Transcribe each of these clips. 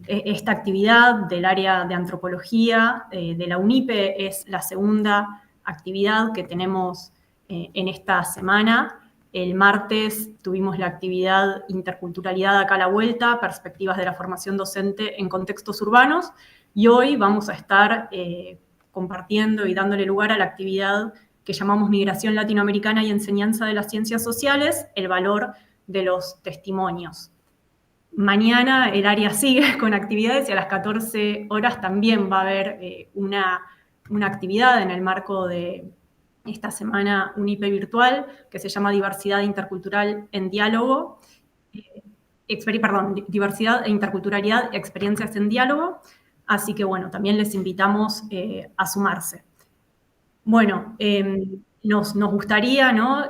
esta actividad del área de antropología de la UNIPE es la segunda actividad que tenemos en esta semana. El martes tuvimos la actividad Interculturalidad acá a la vuelta, perspectivas de la formación docente en contextos urbanos, y hoy vamos a estar compartiendo y dándole lugar a la actividad que llamamos Migración Latinoamericana y Enseñanza de las Ciencias Sociales, el valor de los testimonios. Mañana el área sigue con actividades y a las 14 horas también va a haber una actividad en el marco de esta semana UNIPE virtual que se llama Diversidad Intercultural en Diálogo, Diversidad e Interculturalidad, Experiencias en Diálogo, así que bueno, también les invitamos a sumarse. Bueno, nos gustaría, ¿no?,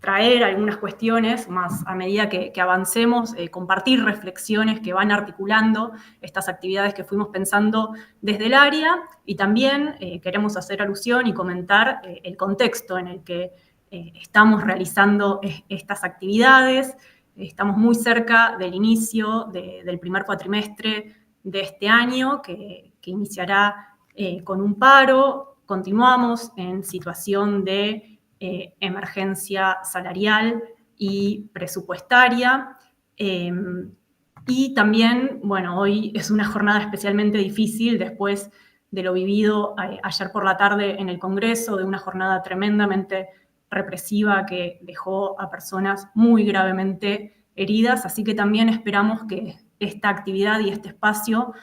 traer algunas cuestiones más a medida que avancemos, compartir reflexiones que van articulando estas actividades que fuimos pensando desde el área, y también queremos hacer alusión y comentar el contexto en el que estamos realizando estas actividades. Estamos muy cerca del inicio del primer cuatrimestre de este año, que iniciará con un paro. Continuamos en situación de emergencia salarial y presupuestaria. Y también, bueno, hoy es una jornada especialmente difícil después de lo vivido ayer por la tarde en el Congreso, de una jornada tremendamente represiva que dejó a personas muy gravemente heridas, así que también esperamos que esta actividad y este espacio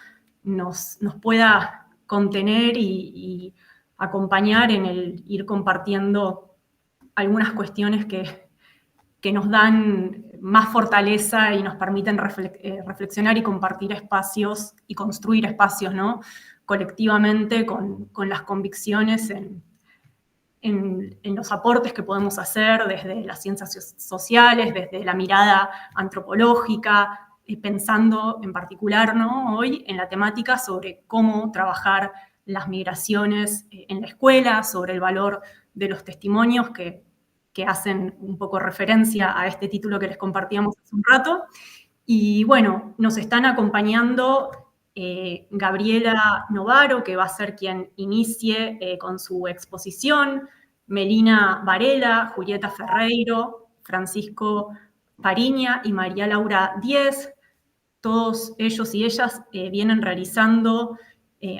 nos pueda contener y acompañar en el ir compartiendo algunas cuestiones que nos dan más fortaleza y nos permiten reflexionar y compartir espacios y construir espacios, ¿no?, colectivamente con las convicciones en los aportes que podemos hacer desde las ciencias sociales, desde la mirada antropológica, pensando en particular, ¿no?, hoy en la temática sobre cómo trabajar las migraciones en la escuela, sobre el valor de los testimonios que hacen un poco referencia a este título que les compartíamos hace un rato. Y bueno, nos están acompañando Gabriela Novaro, que va a ser quien inicie con su exposición, Melina Varela, Julieta Ferreiro, Francisco Pariña y María Laura Díez. Todos ellos y ellas vienen realizando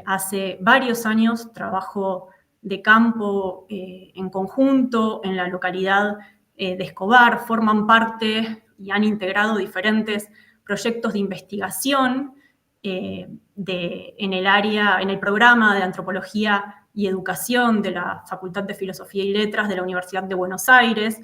hace varios años trabajo de campo en conjunto en la localidad de Escobar, forman parte y han integrado diferentes proyectos de investigación en el programa de Antropología y Educación de la Facultad de Filosofía y Letras de la Universidad de Buenos Aires.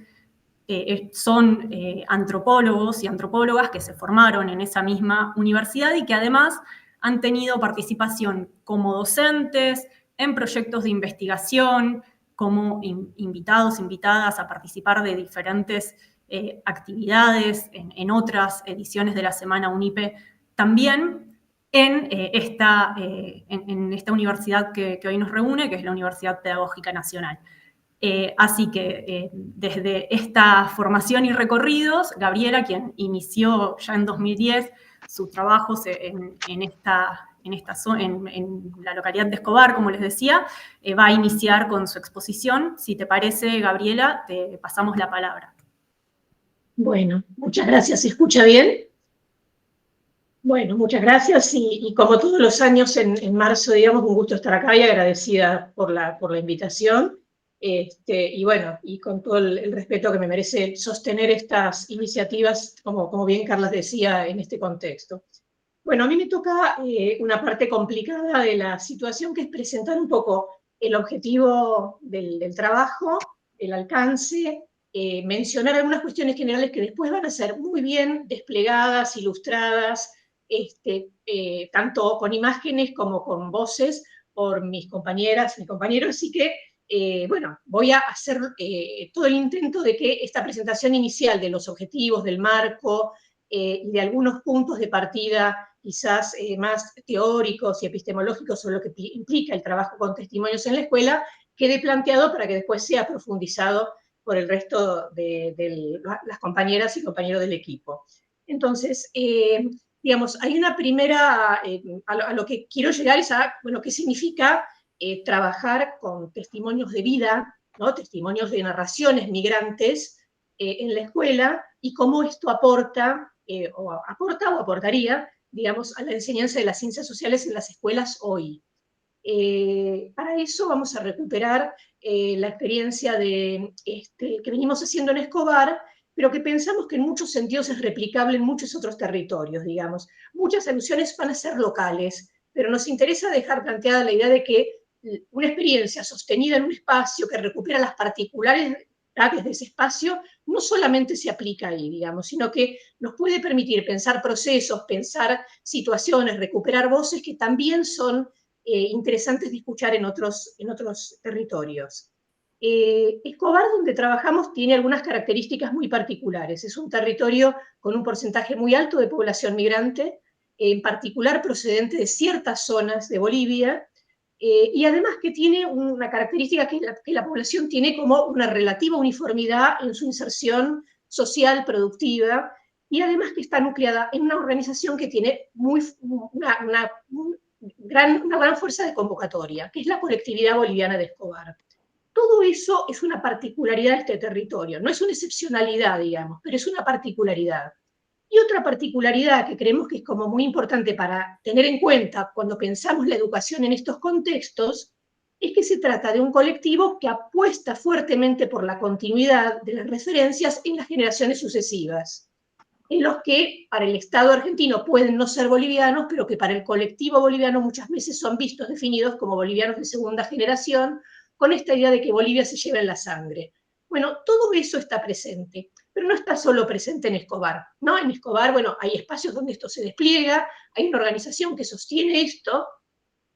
Son antropólogos y antropólogas que se formaron en esa misma universidad y que además han tenido participación como docentes en proyectos de investigación, como invitados, invitadas a participar de diferentes actividades en otras ediciones de la Semana UNIPE, también en esta universidad que hoy nos reúne, que es la Universidad Pedagógica Nacional. Así que desde esta formación y recorridos, Gabriela, quien inició ya en 2010 sus trabajos en la localidad de Escobar, como les decía, va a iniciar con su exposición. Si te parece, Gabriela, te pasamos la palabra. Bueno, muchas gracias. ¿Se escucha bien? Bueno, muchas gracias y como todos los años en marzo, digamos, un gusto estar acá y agradecida por la invitación. Y bueno, y con todo el respeto que me merece sostener estas iniciativas, como bien Carla decía, en este contexto. Bueno, a mí me toca una parte complicada de la situación, que es presentar un poco el objetivo del trabajo, el alcance, mencionar algunas cuestiones generales que después van a ser muy bien desplegadas, ilustradas, tanto con imágenes como con voces por mis compañeras y compañeros, así que bueno, voy a hacer todo el intento de que esta presentación inicial de los objetivos, del marco y de algunos puntos de partida quizás más teóricos y epistemológicos sobre lo que implica el trabajo con testimonios en la escuela, quede planteado para que después sea profundizado por el resto de las compañeras y compañeros del equipo. Entonces, digamos, hay una primera, a lo que quiero llegar es a, bueno, qué significa trabajar con testimonios de vida, ¿no? Testimonios de narraciones migrantes en la escuela, y cómo esto aporta, o aportaría, digamos, a la enseñanza de las ciencias sociales en las escuelas hoy. Para eso vamos a recuperar la experiencia que venimos haciendo en Escobar, pero que pensamos que en muchos sentidos es replicable en muchos otros territorios, digamos. Muchas alusiones van a ser locales, pero nos interesa dejar planteada la idea de que una experiencia sostenida en un espacio que recupera las particularidades de ese espacio no solamente se aplica ahí, digamos, sino que nos puede permitir pensar procesos, pensar situaciones, recuperar voces que también son interesantes de escuchar en otros territorios. Escobar, donde trabajamos, tiene algunas características muy particulares. Es un territorio con un porcentaje muy alto de población migrante, en particular procedente de ciertas zonas de Bolivia, y además que tiene una característica que la población tiene como una relativa uniformidad en su inserción social, productiva, y además que está nucleada en una organización que tiene una gran fuerza de convocatoria, que es la colectividad boliviana de Escobar. Todo eso es una particularidad de este territorio, no es una excepcionalidad, digamos, pero es una particularidad. Y otra particularidad que creemos que es como muy importante para tener en cuenta cuando pensamos la educación en estos contextos, es que se trata de un colectivo que apuesta fuertemente por la continuidad de las referencias en las generaciones sucesivas, en los que para el Estado argentino pueden no ser bolivianos, pero que para el colectivo boliviano muchas veces son vistos, definidos como bolivianos de segunda generación, con esta idea de que Bolivia se lleva en la sangre. Bueno, todo eso está presente, pero no está solo presente en Escobar, ¿no? En Escobar, bueno, hay espacios donde esto se despliega, hay una organización que sostiene esto,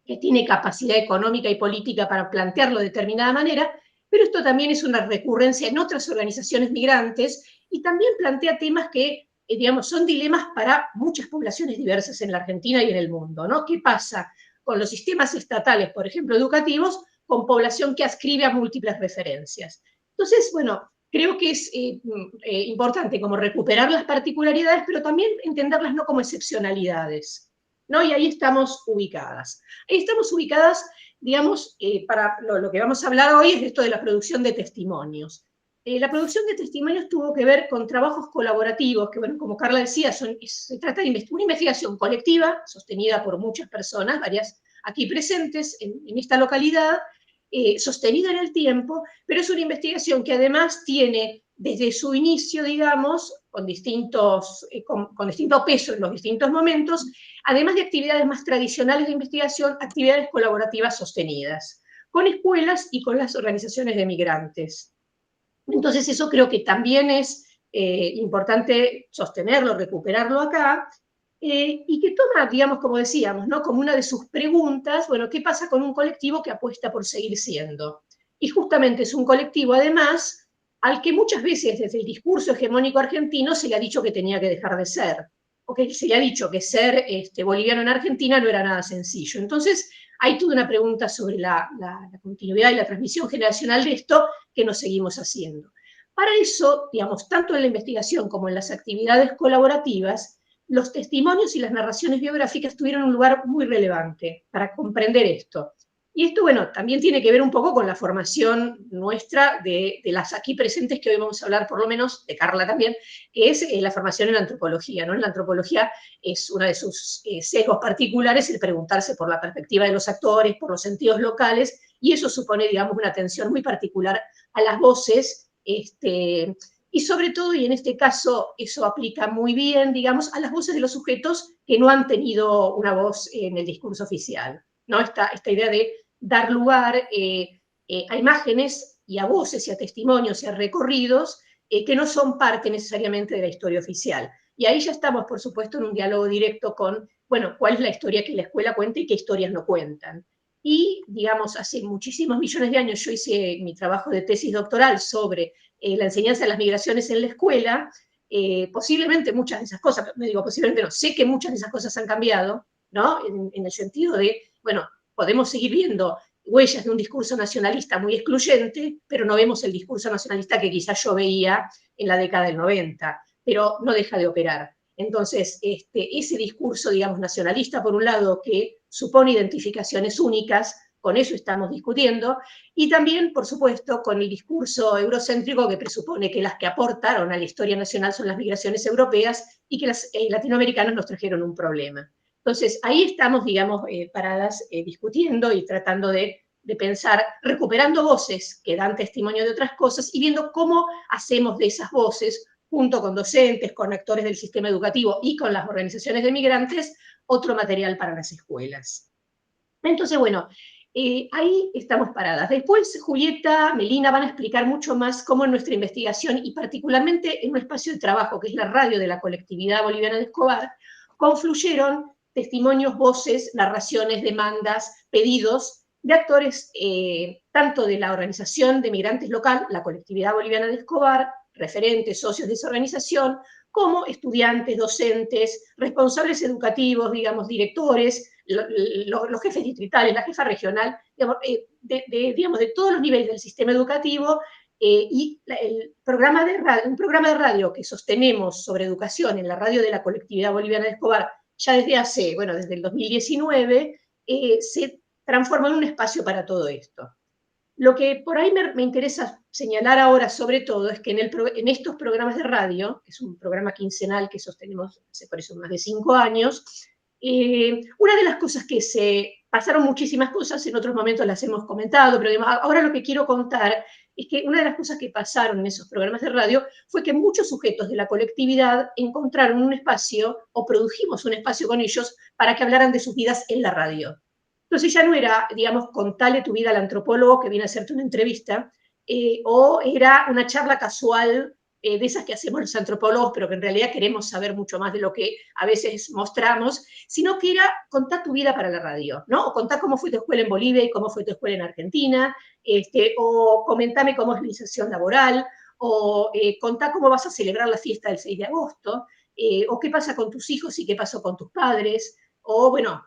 que tiene capacidad económica y política para plantearlo de determinada manera, pero esto también es una recurrencia en otras organizaciones migrantes y también plantea temas que, digamos, son dilemas para muchas poblaciones diversas en la Argentina y en el mundo, ¿no? ¿Qué pasa con los sistemas estatales, por ejemplo, educativos, con población que ascribe a múltiples referencias? Entonces, bueno, creo que es importante como recuperar las particularidades, pero también entenderlas no como excepcionalidades, ¿no? Y ahí estamos ubicadas. Ahí estamos ubicadas, digamos, para lo que vamos a hablar hoy es esto de la producción de testimonios. La producción de testimonios tuvo que ver con trabajos colaborativos, que, bueno, como Carla decía, se trata de una investigación colectiva, sostenida por muchas personas, varias aquí presentes en esta localidad, sostenida en el tiempo, pero es una investigación que además tiene desde su inicio, digamos, con distinto peso en los distintos momentos, además de actividades más tradicionales de investigación, actividades colaborativas sostenidas, con escuelas y con las organizaciones de migrantes. Entonces eso creo que también es importante sostenerlo, recuperarlo acá, y que toma, digamos, como decíamos, ¿no? Como una de sus preguntas, bueno, ¿qué pasa con un colectivo que apuesta por seguir siendo? Y justamente es un colectivo, además, al que muchas veces desde el discurso hegemónico argentino se le ha dicho que tenía que dejar de ser, o que se le ha dicho que ser boliviano en Argentina no era nada sencillo. Entonces, hay toda una pregunta sobre la continuidad y la transmisión generacional de esto que nos seguimos haciendo. Para eso, digamos, tanto en la investigación como en las actividades colaborativas, los testimonios y las narraciones biográficas tuvieron un lugar muy relevante para comprender esto. Y esto, bueno, también tiene que ver un poco con la formación nuestra de las aquí presentes, que hoy vamos a hablar, por lo menos, de Carla también, que es la formación en antropología, ¿no? En la antropología es uno de sus sesgos particulares el preguntarse por la perspectiva de los actores, por los sentidos locales, y eso supone, digamos, una atención muy particular a las voces, y sobre todo, y en este caso eso aplica muy bien, digamos, a las voces de los sujetos que no han tenido una voz en el discurso oficial, ¿no? Esta idea de dar lugar a imágenes y a voces y a testimonios y a recorridos que no son parte necesariamente de la historia oficial. Y ahí ya estamos, por supuesto, en un diálogo directo con, bueno, cuál es la historia que la escuela cuenta y qué historias no cuentan. Y, digamos, hace muchísimos millones de años yo hice mi trabajo de tesis doctoral sobre la enseñanza de las migraciones en la escuela. Posiblemente muchas de esas cosas, me digo posiblemente no, sé que muchas de esas cosas han cambiado, ¿no? En el sentido de, bueno, podemos seguir viendo huellas de un discurso nacionalista muy excluyente, pero no vemos el discurso nacionalista que quizás yo veía en la década del 90, pero no deja de operar. Entonces, ese discurso, digamos, nacionalista, por un lado, que supone identificaciones únicas, con eso estamos discutiendo, y también, por supuesto, con el discurso eurocéntrico que presupone que las que aportaron a la historia nacional son las migraciones europeas y que los latinoamericanos nos trajeron un problema. Entonces, ahí estamos, digamos, paradas discutiendo y tratando de pensar, recuperando voces que dan testimonio de otras cosas y viendo cómo hacemos de esas voces, junto con docentes, con actores del sistema educativo y con las organizaciones de migrantes, otro material para las escuelas. Entonces, bueno, ahí estamos paradas. Después, Julieta, Melina van a explicar mucho más cómo en nuestra investigación, y particularmente en un espacio de trabajo, que es la radio de la colectividad boliviana de Escobar, confluyeron testimonios, voces, narraciones, demandas, pedidos de actores tanto de la organización de migrantes local, la colectividad boliviana de Escobar, referentes, socios de esa organización, como estudiantes, docentes, responsables educativos, digamos, directores, los jefes distritales, la jefa regional, digamos, de todos los niveles del sistema educativo, y un programa de radio que sostenemos sobre educación en la radio de la colectividad boliviana de Escobar, ya desde el 2019, se transforma en un espacio para todo esto. Lo que por ahí me interesa señalar ahora, sobre todo, es que en estos programas de radio, que es un programa quincenal que sostenemos hace por eso más de 5 años, una de las cosas que pasaron muchísimas cosas, en otros momentos las hemos comentado, pero además, ahora lo que quiero contar es que una de las cosas que pasaron en esos programas de radio fue que muchos sujetos de la colectividad encontraron un espacio, o produjimos un espacio con ellos, para que hablaran de sus vidas en la radio. Entonces ya no era, digamos, contale tu vida al antropólogo que viene a hacerte una entrevista, o era una charla casual de esas que hacemos los antropólogos, pero que en realidad queremos saber mucho más de lo que a veces mostramos, sino que era contar tu vida para la radio, ¿no? O contar cómo fue tu escuela en Bolivia y cómo fue tu escuela en Argentina, o comentame cómo es la inserción laboral, o contá cómo vas a celebrar la fiesta del 6 de agosto, o qué pasa con tus hijos y qué pasó con tus padres, o bueno,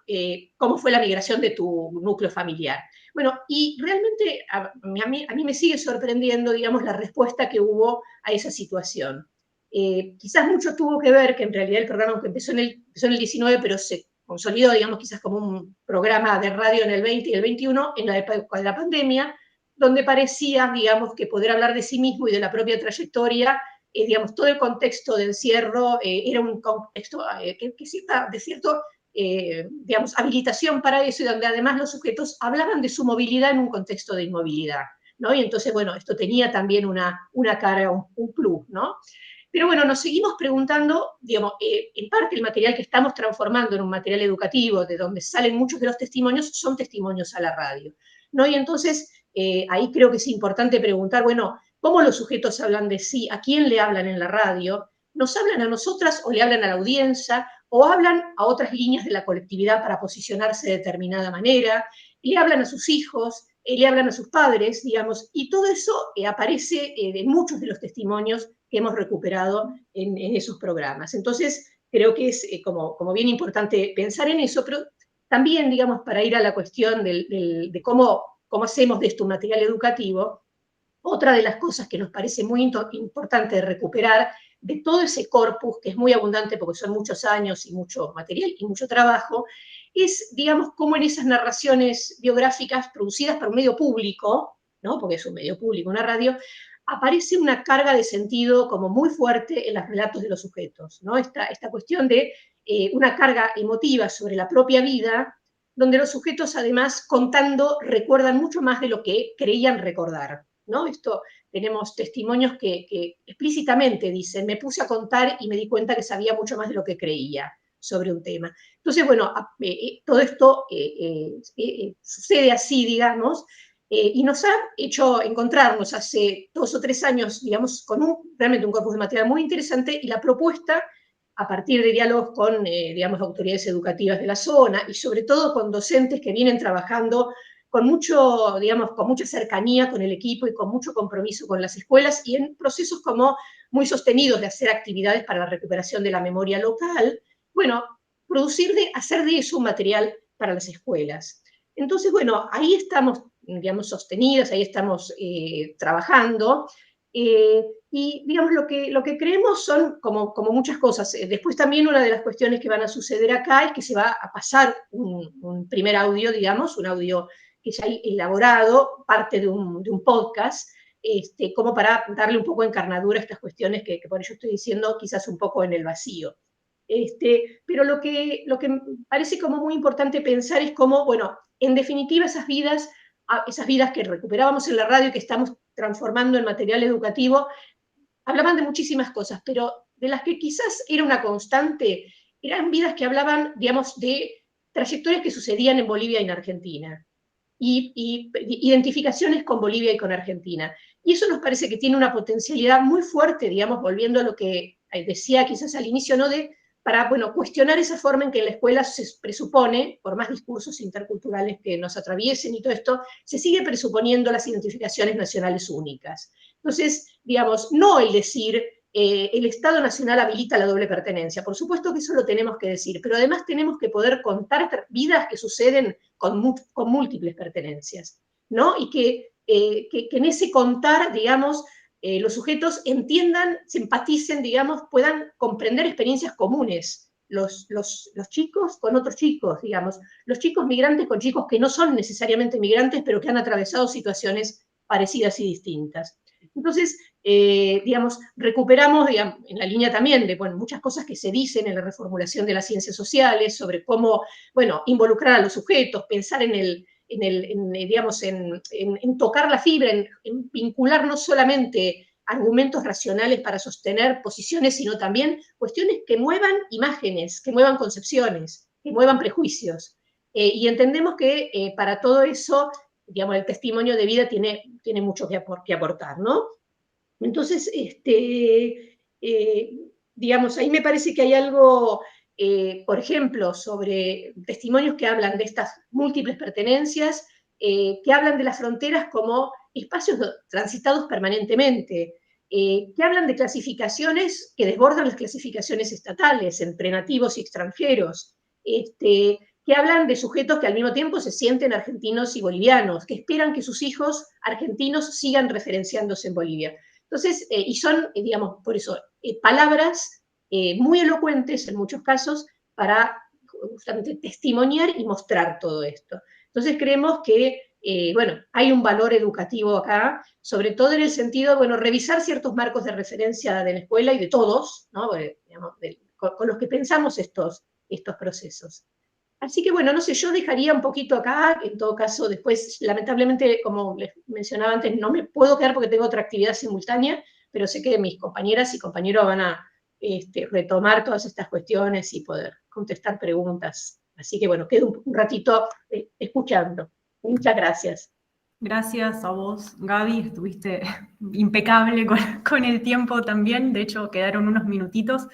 cómo fue la migración de tu núcleo familiar. Bueno, y realmente a mí me sigue sorprendiendo, digamos, la respuesta que hubo a esa situación. Quizás mucho tuvo que ver que en realidad el programa, aunque empezó en el 19, pero se consolidó, digamos, quizás como un programa de radio en el 20 y el 21, en la época de la pandemia, donde parecía, digamos, que poder hablar de sí mismo y de la propia trayectoria, digamos, todo el contexto de encierro era un contexto de cierto digamos, habilitación para eso, y donde además los sujetos hablaban de su movilidad en un contexto de inmovilidad, ¿no? Y entonces, bueno, esto tenía también una carga, un plus, ¿no? Pero bueno, nos seguimos preguntando, digamos, en parte el material que estamos transformando en un material educativo, de donde salen muchos de los testimonios, son testimonios a la radio, ¿no? Y entonces, ahí creo que es importante preguntar, bueno, ¿cómo los sujetos hablan de sí? ¿A quién le hablan en la radio? ¿Nos hablan a nosotras o le hablan a la audiencia? ¿O hablan a otras líneas de la colectividad para posicionarse de determinada manera? ¿Le hablan a sus hijos? ¿Le hablan a sus padres? Digamos, y todo eso aparece en muchos de los testimonios que hemos recuperado en esos programas. Entonces, creo que es como bien importante pensar en eso, pero también, digamos, para ir a la cuestión de cómo hacemos de esto un material educativo, otra de las cosas que nos parece muy importante de recuperar de todo ese corpus, que es muy abundante porque son muchos años y mucho material y mucho trabajo, es, digamos, cómo en esas narraciones biográficas producidas por un medio público, ¿no? Porque es un medio público, una radio, aparece una carga de sentido como muy fuerte en los relatos de los sujetos, ¿no? Esta cuestión de una carga emotiva sobre la propia vida, donde los sujetos, además, contando, recuerdan mucho más de lo que creían recordar, ¿no? Tenemos testimonios que explícitamente dicen, me puse a contar y me di cuenta que sabía mucho más de lo que creía sobre un tema. Entonces, bueno, todo esto sucede así, digamos, y nos ha hecho encontrarnos hace 2 o 3 años, digamos, con realmente un corpus de material muy interesante, y la propuesta, a partir de diálogos con, digamos, autoridades educativas de la zona, y sobre todo con docentes que vienen trabajando con mucha cercanía con el equipo y con mucho compromiso con las escuelas, y en procesos como muy sostenidos de hacer actividades para la recuperación de la memoria local, bueno, hacer de eso un material para las escuelas. Entonces, bueno, ahí estamos, digamos, sostenidas, ahí estamos trabajando. Y digamos, lo que creemos son como muchas cosas. Después también una de las cuestiones que van a suceder acá es que se va a pasar un primer audio, digamos, un audio que ya hay elaborado, parte de un podcast, como para darle un poco encarnadura a estas cuestiones que por ello estoy diciendo quizás un poco en el vacío. Pero lo que parece como muy importante pensar es cómo, bueno, en definitiva esas vidas que recuperábamos en la radio y que estamos transformando en material educativo, hablaban de muchísimas cosas, pero de las que quizás era una constante, eran vidas que hablaban, digamos, de trayectorias que sucedían en Bolivia y en Argentina, y identificaciones con Bolivia y con Argentina. Y eso nos parece que tiene una potencialidad muy fuerte, digamos, volviendo a lo que decía quizás al inicio, ¿no? Para, bueno, cuestionar esa forma en que en la escuela se presupone, por más discursos interculturales que nos atraviesen y todo esto, se sigue presuponiendo las identificaciones nacionales únicas. Entonces, digamos, no el decir el Estado Nacional habilita la doble pertenencia. Por supuesto que eso lo tenemos que decir, pero además tenemos que poder contar vidas que suceden con múltiples pertenencias, ¿no? Y que en ese contar, digamos, los sujetos entiendan, se empaticen, digamos, puedan comprender experiencias comunes. Los chicos con otros chicos, digamos, los chicos migrantes con chicos que no son necesariamente migrantes, pero que han atravesado situaciones parecidas y distintas. Entonces, digamos, recuperamos, digamos, en la línea también de, bueno, muchas cosas que se dicen en la reformulación de las ciencias sociales sobre cómo, bueno, involucrar a los sujetos, pensar digamos, en tocar la fibra, en vincular no solamente argumentos racionales para sostener posiciones, sino también cuestiones que muevan imágenes, que muevan concepciones, que muevan prejuicios. Y entendemos que para todo eso, digamos, el testimonio de vida tiene mucho que aportar, ¿no? Entonces, digamos, ahí me parece que hay algo, por ejemplo, sobre testimonios que hablan de estas múltiples pertenencias, que hablan de las fronteras como espacios transitados permanentemente, que hablan de clasificaciones que desbordan las clasificaciones estatales entre nativos y extranjeros, que hablan de sujetos que al mismo tiempo se sienten argentinos y bolivianos, que esperan que sus hijos argentinos sigan referenciándose en Bolivia. Entonces, y son, digamos, por eso, palabras muy elocuentes en muchos casos para justamente testimoniar y mostrar todo esto. Entonces creemos que, bueno, hay un valor educativo acá, sobre todo en el sentido, bueno, revisar ciertos marcos de referencia de la escuela y de todos, ¿no? Digamos, con los que pensamos estos procesos. Así que bueno, no sé, yo dejaría un poquito acá, en todo caso después, lamentablemente, como les mencionaba antes, no me puedo quedar porque tengo otra actividad simultánea, pero sé que mis compañeras y compañeros van a retomar todas estas cuestiones y poder contestar preguntas. Así que bueno, quedo un ratito escuchando. Muchas gracias. Gracias a vos, Gaby, estuviste impecable con el tiempo también, de hecho quedaron unos minutitos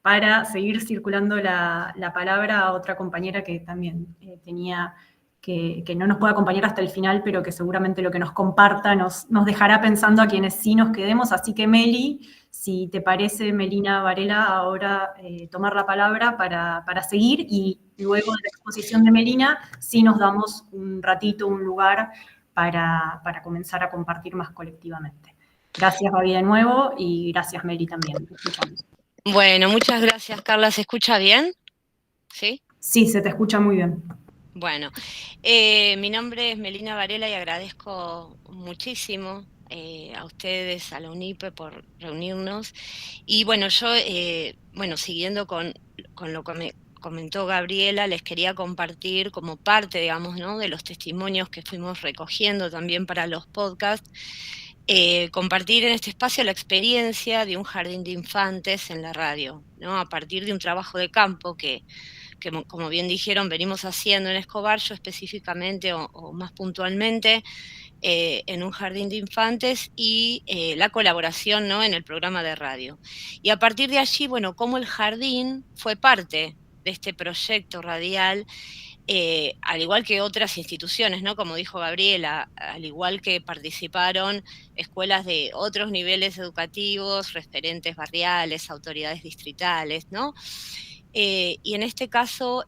para seguir circulando la palabra a otra compañera que también tenía que no nos puede acompañar hasta el final, pero que seguramente lo que nos comparta nos dejará pensando a quienes sí nos quedemos. Así que Meli, si te parece, Melina Varela, ahora tomar la palabra para seguir, y luego de la exposición de Melina, sí nos damos un ratito, un lugar para comenzar a compartir más colectivamente. Gracias, Gaby, de nuevo, y gracias, Meli, también. Te escuchamos. Bueno, muchas gracias, Carla. ¿Se escucha bien? ¿Sí? Sí, se te escucha muy bien. Bueno, mi nombre es Melina Varela y agradezco muchísimo a ustedes, a la UNIPE, por reunirnos. Y bueno, yo, siguiendo con lo que me comentó Gabriela, les quería compartir como parte, digamos, ¿no?, de los testimonios que fuimos recogiendo también para los podcasts, compartir en este espacio la experiencia de un jardín de infantes en la radio, ¿no?, a partir de un trabajo de campo que como bien dijeron, venimos haciendo en Escobar, yo específicamente o más puntualmente, en un jardín de infantes y la colaboración, ¿no?, en el programa de radio. Y a partir de allí, bueno, cómo el jardín fue parte de este proyecto radial, al igual que otras instituciones, ¿no?, como dijo Gabriela, al igual que participaron escuelas de otros niveles educativos, referentes barriales, autoridades distritales, ¿no? Y en este caso,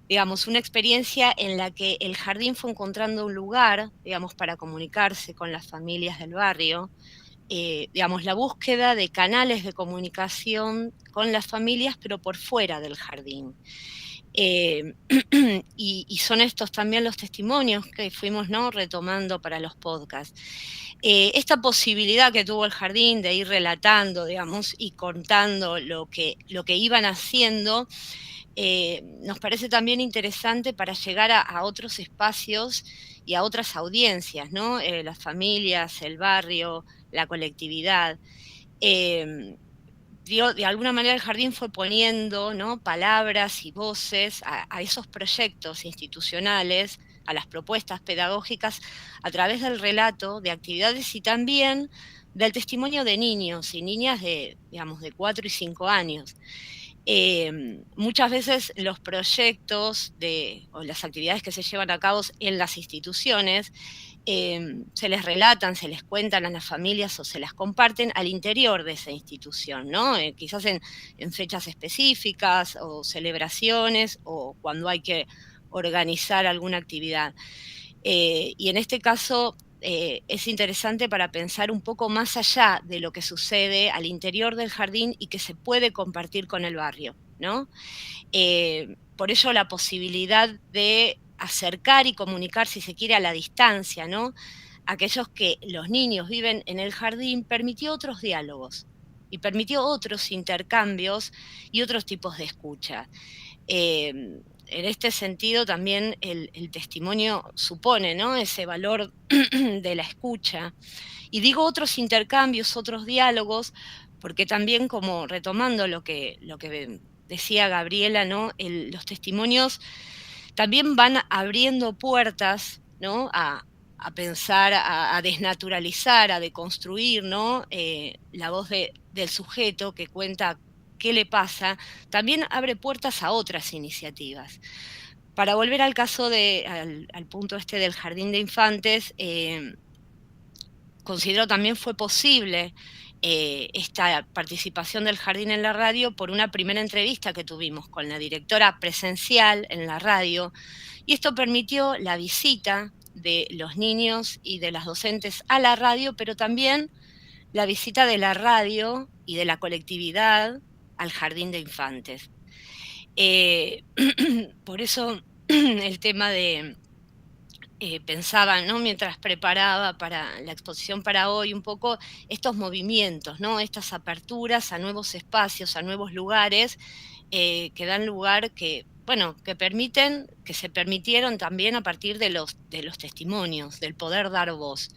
digamos, una experiencia en la que el jardín fue encontrando un lugar, digamos, para comunicarse con las familias del barrio, digamos, la búsqueda de canales de comunicación con las familias, pero por fuera del jardín. Y son estos también los testimonios que fuimos, ¿no?, retomando para los podcasts. Esta posibilidad que tuvo el jardín de ir relatando, digamos, y contando lo que iban haciendo, nos parece también interesante para llegar a otros espacios y a otras audiencias, ¿no? Las familias, el barrio, la colectividad. De alguna manera el jardín fue poniendo, ¿no?, palabras y voces a esos proyectos institucionales, a las propuestas pedagógicas, a través del relato de actividades y también del testimonio de niños y niñas de, digamos, de 4 y 5 años. Muchas veces los proyectos o las actividades que se llevan a cabo en las instituciones se les relatan, se les cuentan a las familias o se las comparten al interior de esa institución, ¿no? Quizás en fechas específicas o celebraciones o cuando hay que organizar alguna actividad. Y en este caso es interesante para pensar un poco más allá de lo que sucede al interior del jardín y que se puede compartir con el barrio, ¿no? Por ello la posibilidad de acercar y comunicar, si se quiere, a la distancia, ¿no?, aquellos que los niños viven en el jardín, permitió otros diálogos y permitió otros intercambios y otros tipos de escucha. En este sentido también el testimonio supone, ¿no?, ese valor de la escucha. Y digo otros intercambios, otros diálogos, porque también, como retomando lo que decía Gabriela, ¿no?, los testimonios también van abriendo puertas, ¿no?, a pensar, a desnaturalizar, a deconstruir, ¿no?, la voz del sujeto que cuenta qué le pasa, también abre puertas a otras iniciativas. Para volver al caso al punto este del jardín de infantes, considero también fue posible esta participación del jardín en la radio por una primera entrevista que tuvimos con la directora presencial en la radio, y esto permitió la visita de los niños y de las docentes a la radio, pero también la visita de la radio y de la colectividad al jardín de infantes. Por eso el tema de pensaba, ¿no?, mientras preparaba para la exposición para hoy, un poco estos movimientos, ¿no?, estas aperturas a nuevos espacios, a nuevos lugares, que dan lugar, bueno, que se permitieron también a partir de los testimonios, del poder dar voz.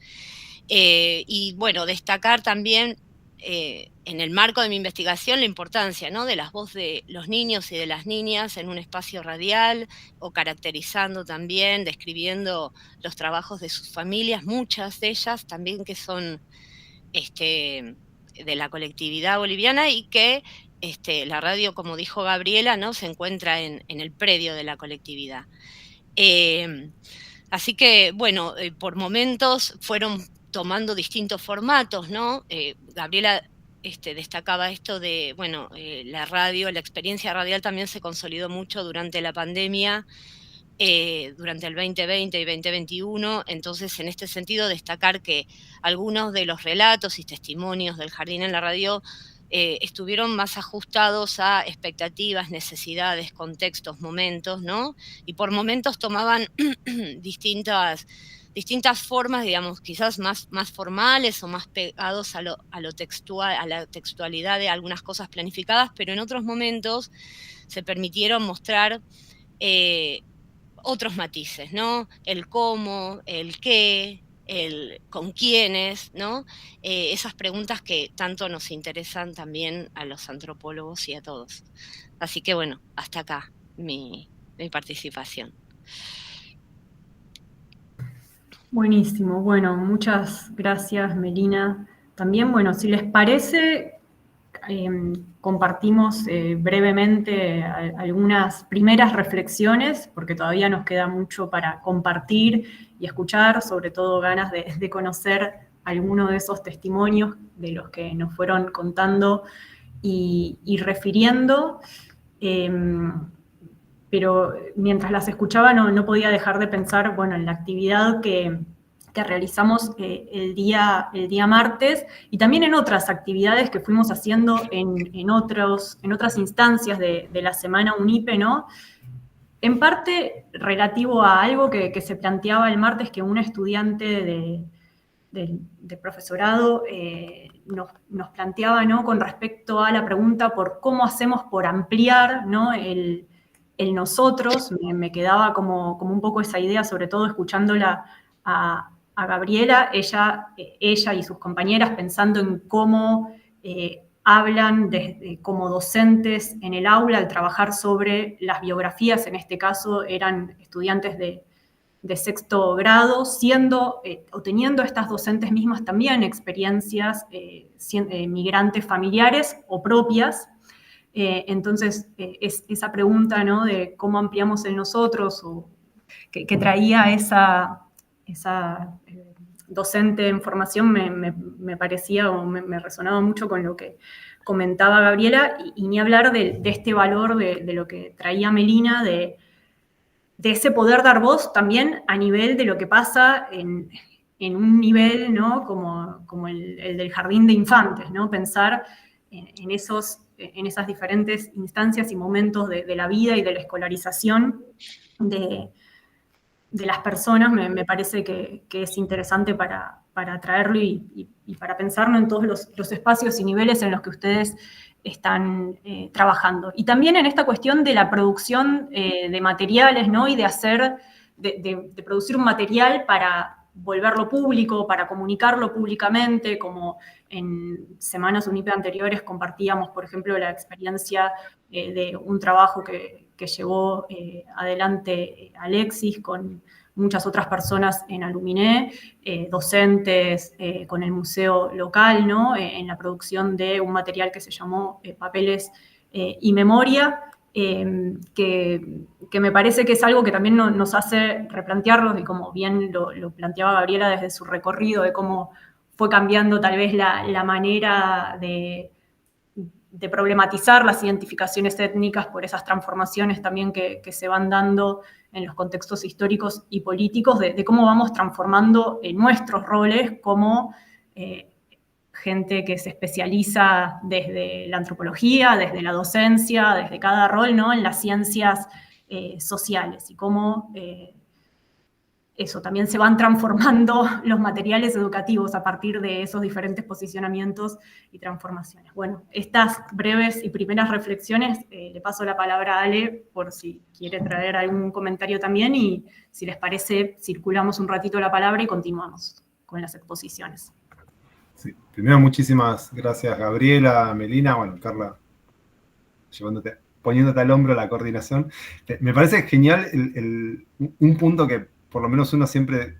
Y bueno, destacar también en el marco de mi investigación la importancia, ¿no?, de las voces de los niños y de las niñas en un espacio radial, o caracterizando también, describiendo los trabajos de sus familias, muchas de ellas también que son de la colectividad boliviana y que la radio, como dijo Gabriela, ¿no?, se encuentra en el predio de la colectividad. Así que, bueno, por momentos fueron tomando distintos formatos, ¿no? Gabriela destacaba esto de, bueno, la radio, la experiencia radial también se consolidó mucho durante la pandemia, durante el 2020 y 2021. Entonces, en este sentido, destacar que algunos de los relatos y testimonios del jardín en la radio estuvieron más ajustados a expectativas, necesidades, contextos, momentos, ¿no? Y por momentos tomaban distintas formas, digamos, quizás más formales o más pegados a lo textual, a la textualidad de algunas cosas planificadas, pero en otros momentos se permitieron mostrar otros matices, ¿no? El cómo, el qué, el con quiénes, ¿no? Esas preguntas que tanto nos interesan también a los antropólogos y a todos. Así que bueno, hasta acá mi participación. Buenísimo, bueno, muchas gracias, Melina. También, bueno, si les parece, compartimos brevemente algunas primeras reflexiones, porque todavía nos queda mucho para compartir y escuchar, sobre todo ganas de conocer alguno de esos testimonios de los que nos fueron contando y refiriendo. Pero mientras las escuchaba no podía dejar de pensar, bueno, en la actividad que que realizamos el día martes, y también en otras actividades que fuimos haciendo en otras instancias de la Semana UNIPE, ¿no? En parte relativo a algo que se planteaba el martes, que una estudiante de profesorado nos planteaba, ¿no? Con respecto a la pregunta por cómo hacemos por ampliar, ¿no? el nosotros. Me quedaba como un poco esa idea, sobre todo escuchándola a Gabriela, ella y sus compañeras pensando en cómo hablan como docentes en el aula al trabajar sobre las biografías. En este caso eran estudiantes de sexto grado, o teniendo estas docentes mismas también experiencias migrantes familiares o propias. Entonces, esa pregunta, ¿no? De cómo ampliamos el nosotros, o que traía esa docente en formación, me parecía, o me resonaba mucho con lo que comentaba Gabriela, y ni hablar de este valor de lo que traía Melina, de ese poder dar voz también a nivel de lo que pasa en un nivel, ¿no? como el del jardín de infantes, ¿no? Pensar en esas diferentes instancias y momentos de la vida y de la escolarización de las personas. Me parece que es interesante para traerlo y para pensarlo en todos los espacios y niveles en los que ustedes están trabajando. Y también en esta cuestión de la producción de materiales, ¿no? Y de producir un material para volverlo público, para comunicarlo públicamente, como en semanas UNIPE anteriores compartíamos, por ejemplo, la experiencia de un trabajo que llevó adelante Alexis con muchas otras personas en Aluminé, docentes con el museo local, ¿no? En la producción de un material que se llamó Papeles y Memoria, que me parece que es algo que también nos hace replantearlos, y como bien lo planteaba Gabriela desde su recorrido, de cómo fue cambiando tal vez la manera de problematizar las identificaciones étnicas por esas transformaciones también que se van dando en los contextos históricos y políticos, de cómo vamos transformando nuestros roles como gente que se especializa desde la antropología, desde la docencia, desde cada rol, ¿no? En las ciencias sociales, y cómo eso, también se van transformando los materiales educativos a partir de esos diferentes posicionamientos y transformaciones. Bueno, estas breves y primeras reflexiones, le paso la palabra a Ale por si quiere traer algún comentario también, y si les parece, circulamos un ratito la palabra y continuamos con las exposiciones. Sí, primero muchísimas gracias Gabriela, Melina, bueno, Carla, poniéndote al hombro la coordinación. Me parece genial un punto que por lo menos uno siempre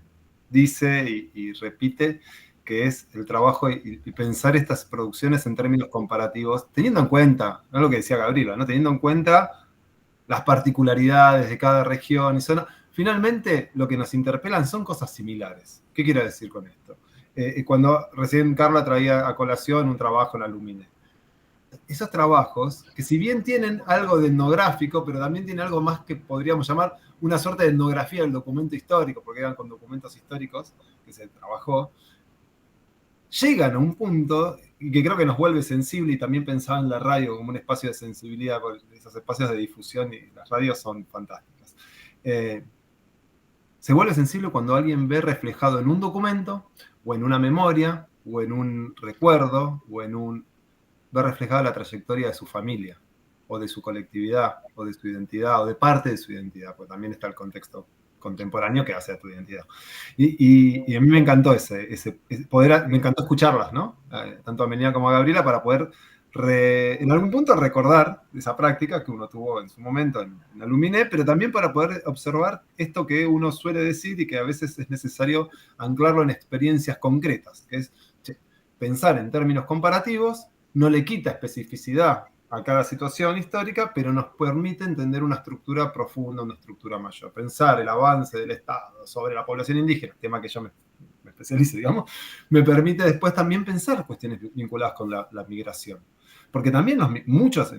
dice y repite, que es el trabajo y pensar estas producciones en términos comparativos, teniendo en cuenta, no lo que decía Gabriela, ¿no? Teniendo en cuenta las particularidades de cada región y zona. Finalmente, lo que nos interpelan son cosas similares. ¿Qué quiero decir con esto? Cuando recién Carla traía a colación un trabajo en Aluminé. Esos trabajos, que si bien tienen algo de etnográfico, pero también tienen algo más que podríamos llamar una suerte de etnografía del documento histórico, porque eran con documentos históricos que se trabajó, llegan a un punto que creo que nos vuelve sensible, y también pensaba en la radio como un espacio de sensibilidad, porque esos espacios de difusión y las radios son fantásticas. Se vuelve sensible cuando alguien ve reflejado en un documento, o en una memoria, o en un recuerdo, ve reflejada la trayectoria de su familia, o de su colectividad, o de su identidad, o de parte de su identidad, porque también está el contexto contemporáneo que hace a tu identidad. Y a mí me encantó me encantó escucharlas, ¿no? Tanto a Melina como a Gabriela, para poder en algún punto recordar esa práctica que uno tuvo en su momento en Aluminé, pero también para poder observar esto que uno suele decir y que a veces es necesario anclarlo en experiencias concretas, que es pensar en términos comparativos, no le quita especificidad a cada situación histórica, pero nos permite entender una estructura profunda, una estructura mayor. Pensar el avance del Estado sobre la población indígena, tema que yo me especializo, digamos, me permite después también pensar cuestiones vinculadas con la migración. Porque también en muchos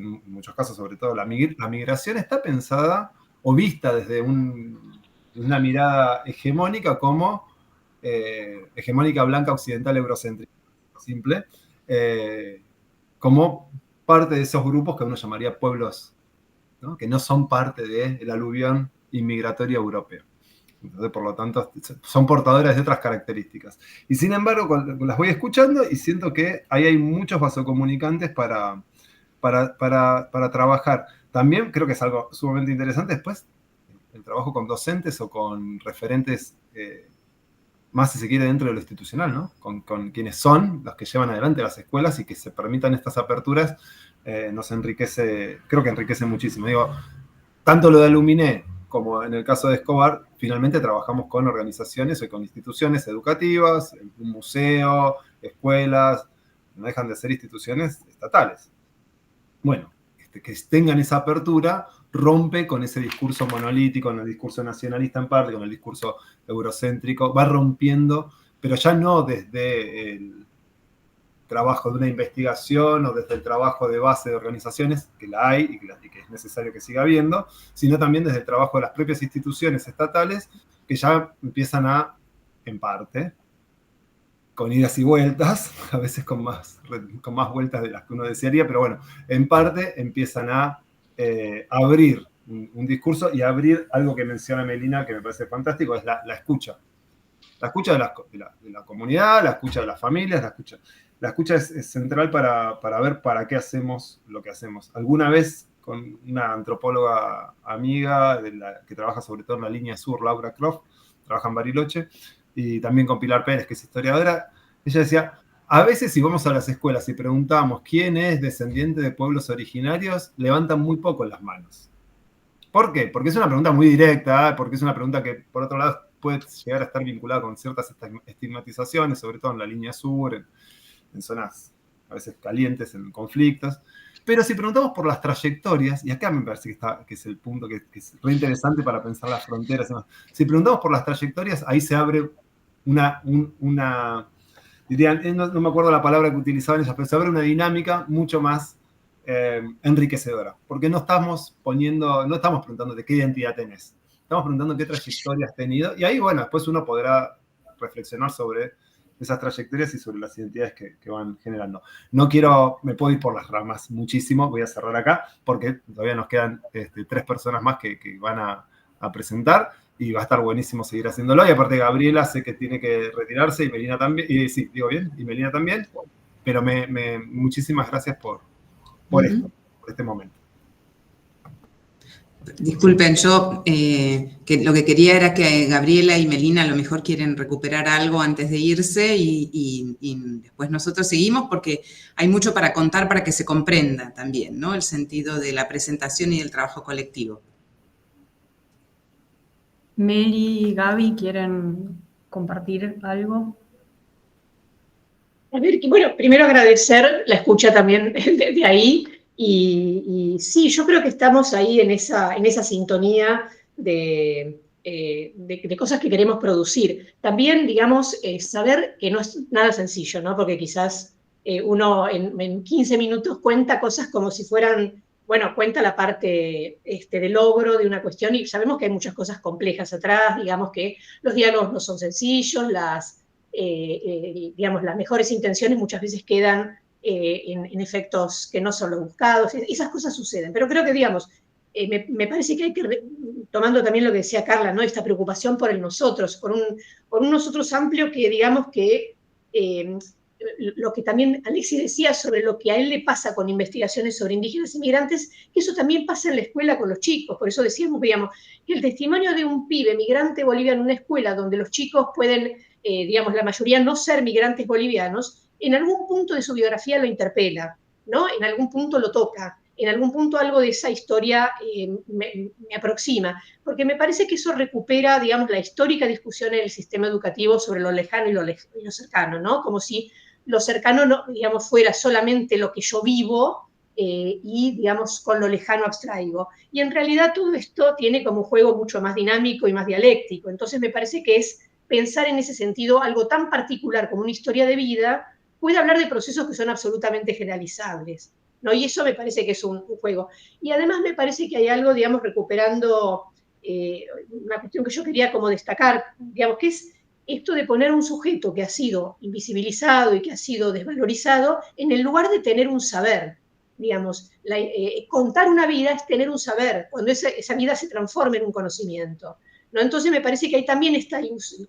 casos, sobre todo, la migración está pensada o vista desde una mirada hegemónica como hegemónica blanca occidental eurocéntrica, simple, como parte de esos grupos que uno llamaría pueblos, ¿no? Que no son parte del aluvión inmigratorio europeo. Entonces, por lo tanto, son portadoras de otras características. Y sin embargo, las voy escuchando y siento que ahí hay muchos vasocomunicantes para trabajar. También creo que es algo sumamente interesante después, el trabajo con docentes o con referentes más, si se quiere, dentro de lo institucional, ¿no? Con quienes son los que llevan adelante las escuelas y que se permitan estas aperturas, nos enriquece, creo que enriquece muchísimo. Digo, tanto lo de Aluminé como en el caso de Escobar, finalmente trabajamos con organizaciones o con instituciones educativas, un museo, escuelas, no dejan de ser instituciones estatales. Bueno, que tengan esa apertura rompe con ese discurso monolítico, con el discurso nacionalista en parte, con el discurso eurocéntrico, va rompiendo, pero ya no desde el trabajo de una investigación o desde el trabajo de base de organizaciones, que la hay y que es necesario que siga habiendo, sino también desde el trabajo de las propias instituciones estatales, que ya empiezan a, en parte, con idas y vueltas, a veces con más vueltas de las que uno desearía, pero bueno, en parte empiezan a abrir un discurso y abrir algo que menciona Melina, que me parece fantástico, es la escucha. La escucha de la comunidad, la escucha de las familias, la escucha es central para ver para qué hacemos lo que hacemos. Alguna vez con una antropóloga amiga que trabaja sobre todo en la línea sur, Laura Croft, trabaja en Bariloche, y también con Pilar Pérez, que es historiadora, ella decía, a veces si vamos a las escuelas y preguntamos quién es descendiente de pueblos originarios, levantan muy poco las manos. ¿Por qué? Porque es una pregunta muy directa, porque es una pregunta que, por otro lado, puede llegar a estar vinculada con ciertas estigmatizaciones, sobre todo en la línea sur, en zonas a veces calientes, en conflictos. Pero si preguntamos por las trayectorias, y acá me parece que es el punto que es re interesante para pensar las fronteras y demás. Si preguntamos por las trayectorias, ahí se abre dirían, no me acuerdo la palabra que utilizaban ellas, pero se abre una dinámica mucho más enriquecedora. Porque no estamos preguntando de qué identidad tenés. Estamos preguntando qué trayectoria has tenido. Y ahí, bueno, después uno podrá reflexionar sobre esas trayectorias y sobre las identidades que van generando. Me puedo ir por las ramas muchísimo, voy a cerrar acá, porque todavía nos quedan 3 personas más que van a presentar, y va a estar buenísimo seguir haciéndolo. Y aparte Gabriela sé que tiene que retirarse, y Melina también, y sí, digo bien, y Melina también, pero muchísimas gracias por esto, por este momento. Disculpen, yo que lo que quería era que Gabriela y Melina a lo mejor quieren recuperar algo antes de irse y después nosotros seguimos porque hay mucho para contar para que se comprenda también, ¿no? El sentido de la presentación y del trabajo colectivo. Meli y Gaby, ¿quieren compartir algo? A ver, bueno, primero agradecer la escucha también de ahí. Y sí, yo creo que estamos ahí en esa sintonía de cosas que queremos producir. También, digamos, saber que no es nada sencillo, ¿no? Porque quizás uno en 15 minutos cuenta cosas como si fueran, bueno, cuenta la parte de logro de una cuestión, y sabemos que hay muchas cosas complejas atrás, digamos que los diálogos no son sencillos, digamos, las mejores intenciones muchas veces quedan en efectos que no son los buscados, esas cosas suceden, pero creo que, digamos, me parece que hay que, tomando también lo que decía Carla, ¿no? Esta preocupación por el nosotros, por un nosotros amplio que, digamos, que lo que también Alexis decía sobre lo que a él le pasa con investigaciones sobre indígenas inmigrantes, que eso también pasa en la escuela con los chicos, por eso decíamos, veíamos, que el testimonio de un pibe migrante boliviano en una escuela donde los chicos pueden, digamos, la mayoría no ser migrantes bolivianos, en algún punto de su biografía lo interpela, ¿no? En algún punto lo toca, en algún punto algo de esa historia me aproxima, porque me parece que eso recupera, digamos, la histórica discusión en el sistema educativo sobre lo lejano y lo cercano, ¿no? Como si lo cercano, no, digamos, fuera solamente lo que yo vivo y, digamos, con lo lejano abstraigo. Y en realidad todo esto tiene como un juego mucho más dinámico y más dialéctico. Entonces me parece que es pensar en ese sentido algo tan particular como una historia de vida, puede hablar de procesos que son absolutamente generalizables, ¿no? Y eso me parece que es un juego. Y además me parece que hay algo, digamos, recuperando una cuestión que yo quería como destacar, digamos, que es esto de poner un sujeto que ha sido invisibilizado y que ha sido desvalorizado en el lugar de tener un saber. Digamos, contar una vida es tener un saber, cuando esa vida se transforma en un conocimiento, ¿no? Entonces me parece que ahí también está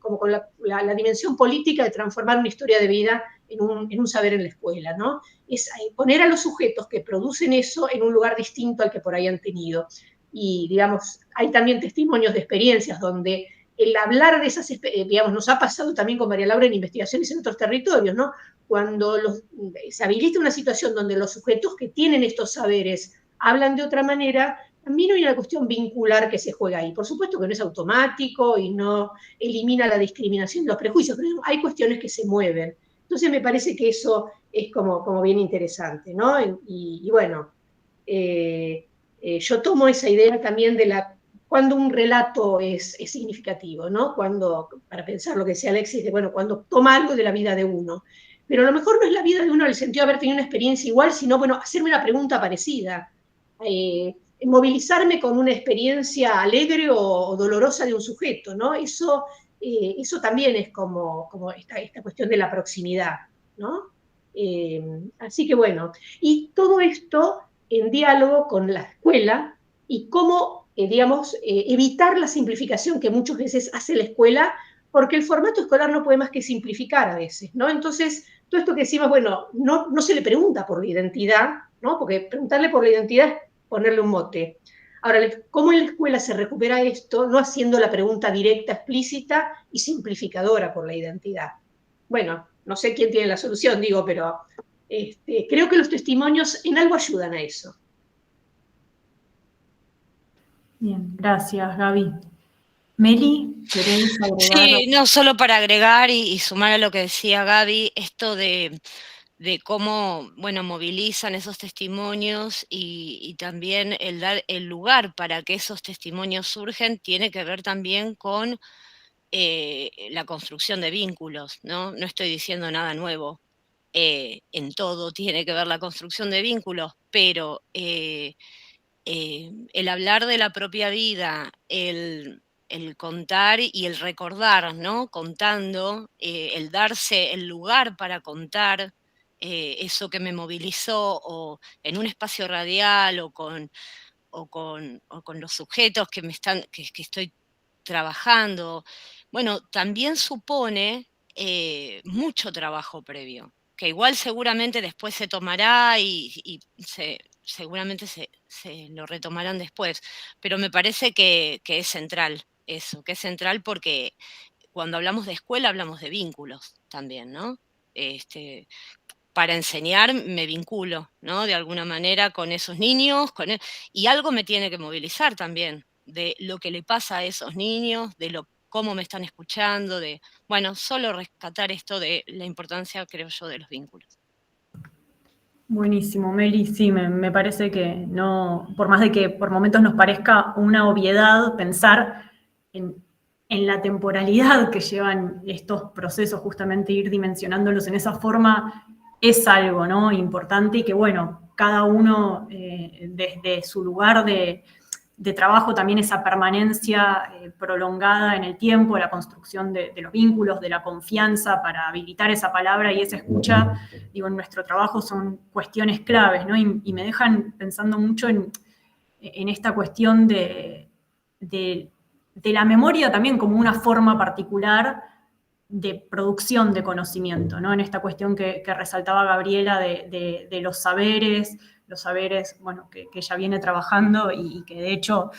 como con la dimensión política de transformar una historia de vida en un saber en la escuela, ¿no? Es poner a los sujetos que producen eso en un lugar distinto al que por ahí han tenido. Y, digamos, hay también testimonios de experiencias donde el hablar de esas, digamos, nos ha pasado también con María Laura en investigaciones en otros territorios, ¿no? Cuando se habilita una situación donde los sujetos que tienen estos saberes hablan de otra manera, también hay una cuestión vincular que se juega ahí. Por supuesto que no es automático y no elimina la discriminación y los prejuicios, pero hay cuestiones que se mueven. Entonces me parece que eso es como bien interesante, ¿no? Y bueno, yo tomo esa idea también de cuando un relato es significativo, ¿no? Para pensar lo que decía Alexis, cuando toma algo de la vida de uno. Pero a lo mejor no es la vida de uno en el sentido de haber tenido una experiencia igual, sino, hacerme una pregunta parecida. Movilizarme con una experiencia alegre o dolorosa de un sujeto, ¿no? Eso también es como esta cuestión de la proximidad, ¿no? Así que bueno, y todo esto en diálogo con la escuela y cómo, digamos, evitar la simplificación que muchas veces hace la escuela, porque el formato escolar no puede más que simplificar a veces, ¿no? Entonces, todo esto que decimos, no se le pregunta por la identidad, ¿no? Porque preguntarle por la identidad es ponerle un mote. Ahora, ¿cómo en la escuela se recupera esto no haciendo la pregunta directa, explícita y simplificadora por la identidad? Bueno, no sé quién tiene la solución, digo, pero creo que los testimonios en algo ayudan a eso. Bien, gracias, Gaby. Meli, ¿querés agregar? Sí, no, solo para agregar y sumar a lo que decía Gaby, esto de cómo, movilizan esos testimonios y también el dar el lugar para que esos testimonios surgen, tiene que ver también con la construcción de vínculos, ¿no? No estoy diciendo nada nuevo. En todo tiene que ver la construcción de vínculos, pero el hablar de la propia vida, el contar y el recordar, ¿no? Contando, el darse el lugar para contar eso que me movilizó, o en un espacio radial, o con los sujetos que estoy trabajando. Bueno, también supone mucho trabajo previo, que igual seguramente después se tomará y seguramente se lo retomarán después, pero me parece que es central eso, que es central porque cuando hablamos de escuela hablamos de vínculos también, ¿no? Para enseñar me vinculo, ¿no? De alguna manera con esos niños, y algo me tiene que movilizar también, de lo que le pasa a esos niños, cómo me están escuchando, solo rescatar esto de la importancia, creo yo, de los vínculos. Buenísimo, Meli, sí, me parece que no, por más de que por momentos nos parezca una obviedad pensar en la temporalidad que llevan estos procesos, justamente ir dimensionándolos en esa forma, es algo, ¿no? Importante y que, cada uno desde su lugar de trabajo, también esa permanencia prolongada en el tiempo, la construcción de los vínculos, de la confianza para habilitar esa palabra y esa escucha, en nuestro trabajo son cuestiones claves, ¿no? Y me dejan pensando mucho en esta cuestión de la memoria también como una forma particular de producción de conocimiento, ¿no? En esta cuestión que resaltaba Gabriela de los saberes, que ella viene trabajando y que de hecho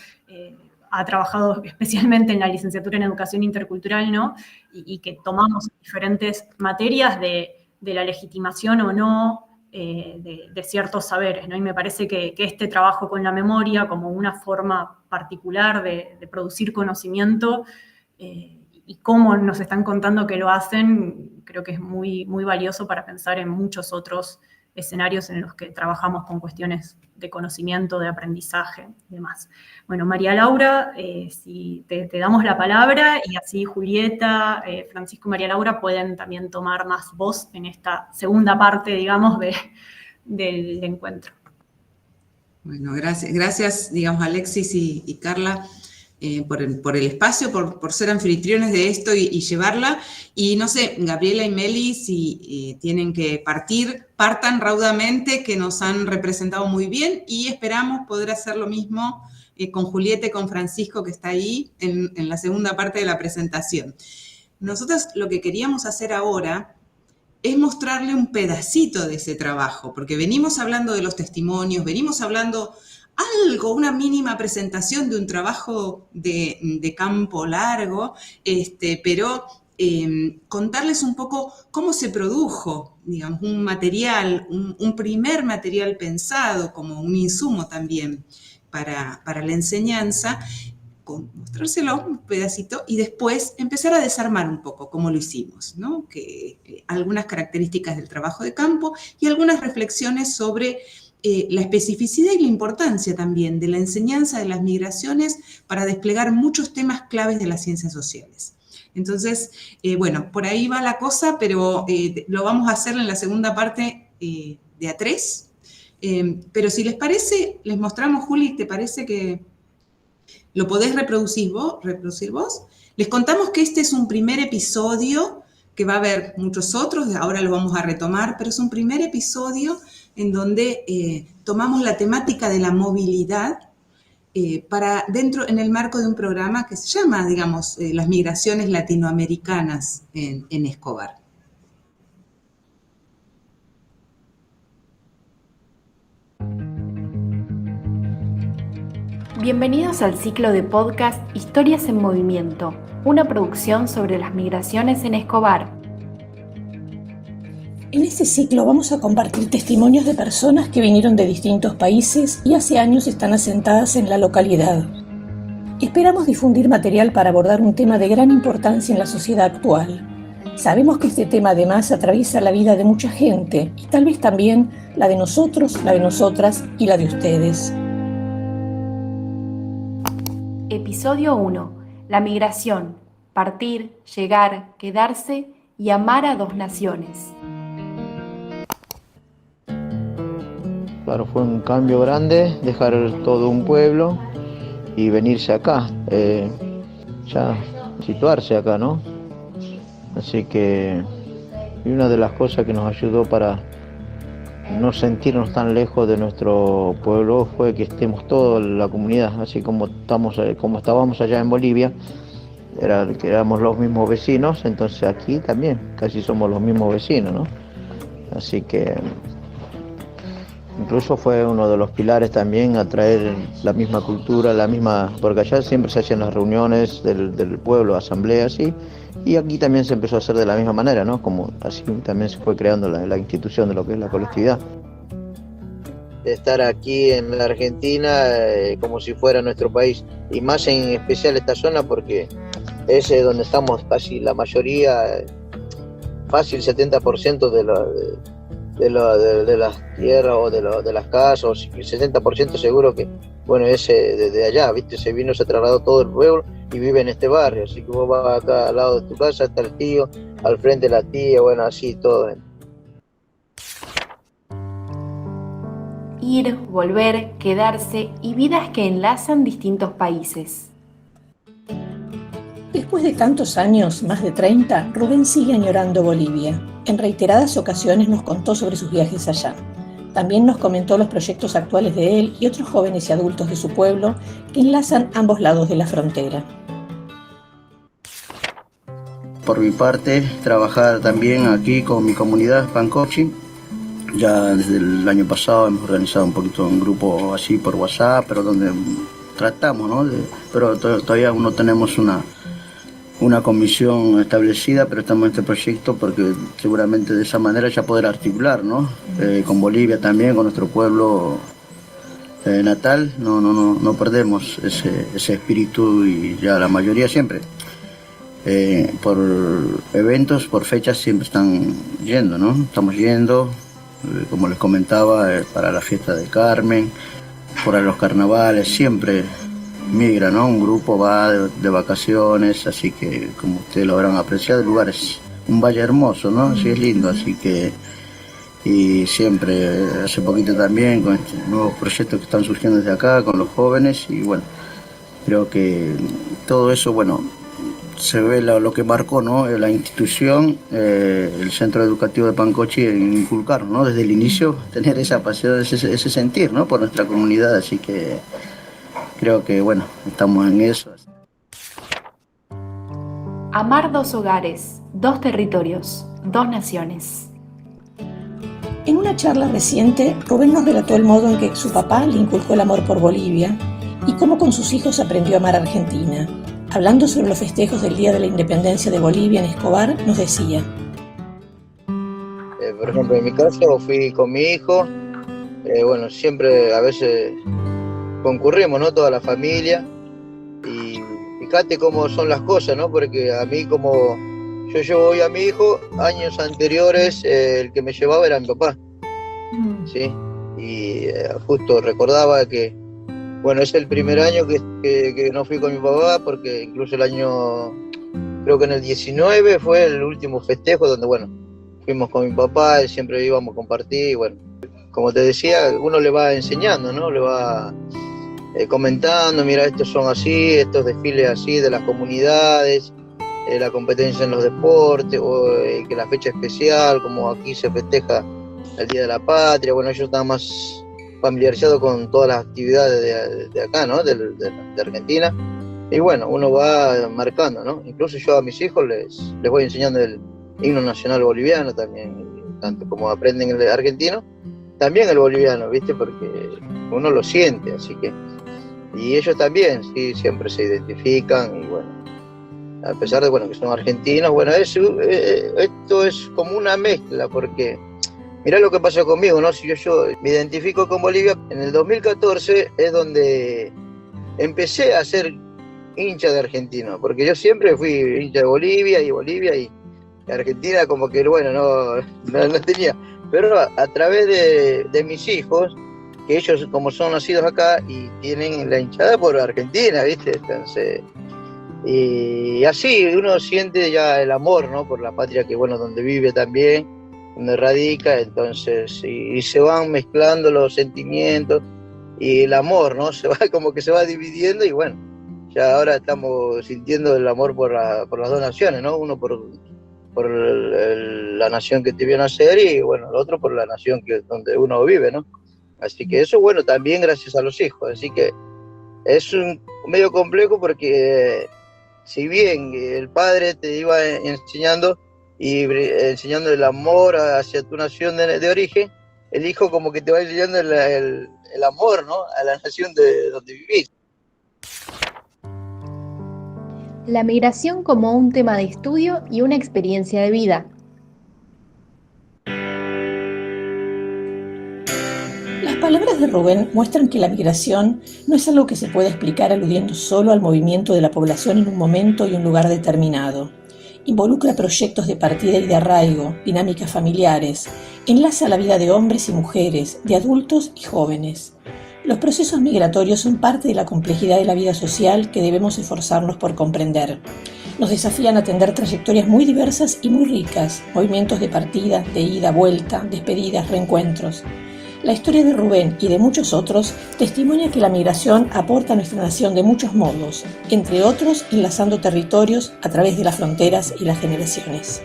ha trabajado especialmente en la licenciatura en Educación Intercultural, ¿no? Y que tomamos diferentes materias de la legitimación o no de ciertos saberes, ¿no? Y me parece que este trabajo con la memoria como una forma particular de producir conocimiento y cómo nos están contando que lo hacen, creo que es muy, muy valioso para pensar en muchos otros escenarios en los que trabajamos con cuestiones de conocimiento, de aprendizaje y demás. Bueno, María Laura, si te damos la palabra y así Julieta, Francisco y María Laura pueden también tomar más voz en esta segunda parte, digamos, del encuentro. Bueno, gracias, digamos, Alexis y Carla. por el espacio, por ser anfitriones de esto y llevarla. Y no sé, Gabriela y Meli, si tienen que partan raudamente, que nos han representado muy bien, y esperamos poder hacer lo mismo con Julieta y con Francisco, que está ahí en la segunda parte de la presentación. Nosotros lo que queríamos hacer ahora es mostrarle un pedacito de ese trabajo, porque venimos hablando de los testimonios, venimos hablando una mínima presentación de un trabajo de campo largo, pero contarles un poco cómo se produjo, digamos, un material, un primer material pensado como un insumo también para la enseñanza, mostrárselo un pedacito y después empezar a desarmar un poco cómo lo hicimos, ¿no? Algunas características del trabajo de campo y algunas reflexiones sobre la especificidad y la importancia también de la enseñanza de las migraciones para desplegar muchos temas claves de las ciencias sociales. Entonces, bueno, por ahí va la cosa, pero lo vamos a hacer en la segunda parte de A3. Pero si les parece, les mostramos, Juli, ¿te parece que lo podés reproducir vos? Les contamos que este es un primer episodio, que va a haber muchos otros, ahora lo vamos a retomar, pero es un primer episodio en donde tomamos la temática de la movilidad en el marco de un programa que se llama, digamos, las migraciones latinoamericanas en Escobar. Bienvenidos al ciclo de podcast Historias en Movimiento, una producción sobre las migraciones en Escobar. En este ciclo vamos a compartir testimonios de personas que vinieron de distintos países y hace años están asentadas en la localidad. Esperamos difundir material para abordar un tema de gran importancia en la sociedad actual. Sabemos que este tema además atraviesa la vida de mucha gente y tal vez también la de nosotros, la de nosotras y la de ustedes. Episodio 1. La migración. Partir, llegar, quedarse y amar a dos naciones. Claro, fue un cambio grande, dejar todo un pueblo y venirse acá, ya situarse acá, ¿no? Así que, y una de las cosas que nos ayudó para no sentirnos tan lejos de nuestro pueblo fue que estemos toda la comunidad, así como estábamos allá en Bolivia, que éramos los mismos vecinos, entonces aquí también casi somos los mismos vecinos, ¿no? Así que incluso fue uno de los pilares también atraer la misma cultura, porque allá siempre se hacían las reuniones del pueblo, asambleas, y aquí también se empezó a hacer de la misma manera, ¿no? Como así también se fue creando la institución de lo que es la colectividad. Estar aquí en la Argentina como si fuera nuestro país, y más en especial esta zona porque es donde estamos casi la mayoría, fácil 70% de las tierras o de las casas, 70% seguro que, bueno, ese desde allá, ¿viste? Se trasladó todo el pueblo y vive en este barrio, así que vos vas acá al lado de tu casa, está el tío, al frente la tía, bueno, así todo. Ir, volver, quedarse y vidas que enlazan distintos países. Después de tantos años, más de 30, Rubén sigue añorando Bolivia. En reiteradas ocasiones nos contó sobre sus viajes allá. También nos comentó los proyectos actuales de él y otros jóvenes y adultos de su pueblo que enlazan ambos lados de la frontera. Por mi parte, trabajar también aquí con mi comunidad Pancochi. Ya desde el año pasado hemos organizado un poquito un grupo así por WhatsApp, pero donde tratamos, ¿no? Pero todavía no tenemos una comisión establecida, pero estamos en este proyecto porque seguramente de esa manera ya poder articular, ¿no? Con Bolivia también, con nuestro pueblo natal, no perdemos ese espíritu, y ya la mayoría siempre, por eventos, por fechas siempre están yendo, ¿no? Estamos yendo, como les comentaba, para la fiesta de Carmen, para los carnavales, siempre migra, ¿no? Un grupo va de vacaciones, así que como ustedes lo habrán apreciado, el lugar es un valle hermoso, ¿no? Sí, es lindo, así que, y siempre, hace poquito también, con estos nuevos proyectos que están surgiendo desde acá, con los jóvenes, y bueno, Creo que todo eso, bueno, se ve lo que marcó, ¿no? La institución, el centro educativo de Pancochi, en inculcar, ¿no? Desde el inicio, tener esa pasión, ese sentir, ¿no? Por nuestra comunidad, así que creo que, bueno, estamos en eso. Amar dos hogares, dos territorios, dos naciones. En una charla reciente, Rubén nos relató el modo en que su papá le inculcó el amor por Bolivia y cómo con sus hijos aprendió a amar a Argentina. Hablando sobre los festejos del Día de la Independencia de Bolivia en Escobar, nos decía: por ejemplo, en mi caso fui con mi hijo, bueno, siempre a veces concurrimos, ¿no? Toda la familia, y fíjate cómo son las cosas, ¿no? Porque a mí, como yo llevo hoy a mi hijo, años anteriores el que me llevaba era mi papá, ¿sí? Y justo recordaba que, bueno, es el primer año que no fui con mi papá, porque incluso el año, creo que en el 19 fue el último festejo donde, bueno, fuimos con mi papá, siempre íbamos a compartir, y bueno, como te decía, uno le va enseñando, ¿no? Le va comentando, mira, estos son así, estos desfiles así de las comunidades, la competencia en los deportes, o que la fecha especial, como aquí se festeja el Día de la Patria, bueno, ellos están más familiarizados con todas las actividades de acá, ¿no? De Argentina, y bueno, uno va marcando, ¿no? Incluso yo a mis hijos les voy enseñando el himno nacional boliviano también, tanto como aprenden el argentino, también el boliviano, ¿viste? Porque uno lo siente, así que, y ellos también, sí, siempre se identifican, y bueno, a pesar de, bueno, que son argentinos, bueno, esto es como una mezcla, porque mirá lo que pasó conmigo, ¿no? Si yo me identifico con Bolivia, en el 2014 es donde empecé a ser hincha de argentino, porque yo siempre fui hincha de Bolivia, y Argentina como que, bueno, no tenía, pero a través de mis hijos, que ellos como son nacidos acá y tienen la hinchada por Argentina, ¿viste? Entonces, y así uno siente ya el amor, ¿no? Por la patria que, bueno, donde vive también, donde radica, entonces, y se van mezclando los sentimientos y el amor, ¿no? Como que se va dividiendo, y bueno, ya ahora estamos sintiendo el amor por las dos naciones, ¿no? Uno por la nación que te vio nacer, y bueno, el otro por la nación donde uno vive, ¿no? Así que eso, bueno, también gracias a los hijos, así que es un medio complejo, porque si bien el padre te iba enseñando y enseñando el amor hacia tu nación de origen, el hijo como que te va enseñando el amor, ¿no? A la nación de donde vivís. La migración como un tema de estudio y una experiencia de vida. Las palabras de Rubén muestran que la migración no es algo que se pueda explicar aludiendo solo al movimiento de la población en un momento y un lugar determinado. Involucra proyectos de partida y de arraigo, dinámicas familiares, enlaza la vida de hombres y mujeres, de adultos y jóvenes. Los procesos migratorios son parte de la complejidad de la vida social que debemos esforzarnos por comprender. Nos desafían a atender trayectorias muy diversas y muy ricas, movimientos de partida, de ida, vuelta, despedidas, reencuentros. La historia de Rubén y de muchos otros testimonia que la migración aporta a nuestra nación de muchos modos, entre otros enlazando territorios a través de las fronteras y las generaciones.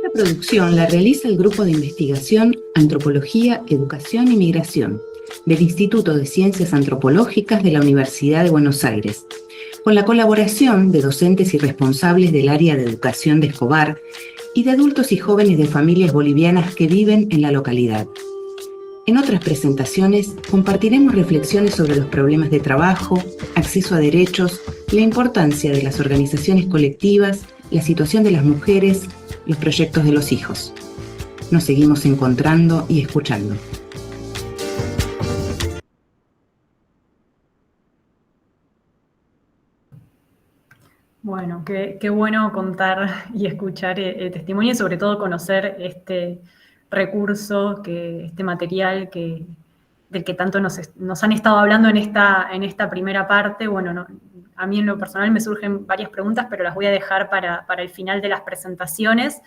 Esta producción la realiza el Grupo de Investigación Antropología, Educación y Migración del Instituto de Ciencias Antropológicas de la Universidad de Buenos Aires, con la colaboración de docentes y responsables del área de educación de Escobar y de adultos y jóvenes de familias bolivianas que viven en la localidad. En otras presentaciones compartiremos reflexiones sobre los problemas de trabajo, acceso a derechos, la importancia de las organizaciones colectivas, la situación de las mujeres, los proyectos de los hijos. Nos seguimos encontrando y escuchando. Bueno, qué bueno contar y escuchar el testimonio, y sobre todo conocer este recurso, este material del que tanto nos han estado hablando en esta primera parte. Bueno, a mí en lo personal me surgen varias preguntas, pero las voy a dejar para el final de las presentaciones.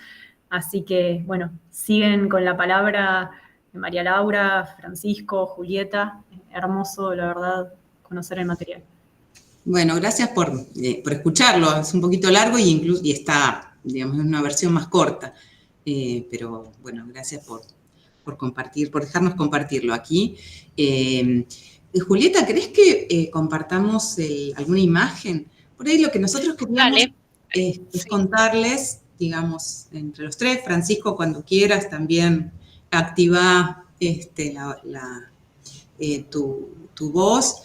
Así que, bueno, siguen con la palabra María Laura, Francisco, Julieta. Hermoso, la verdad, conocer el material. Bueno, gracias por escucharlo. Es un poquito largo y está, digamos, en una versión más corta. Pero bueno, gracias por compartir, por dejarnos compartirlo aquí. Julieta, ¿querés que compartamos alguna imagen? Por ahí lo que nosotros queríamos es contarles, digamos, entre los tres. Francisco, cuando quieras, también activa tu voz.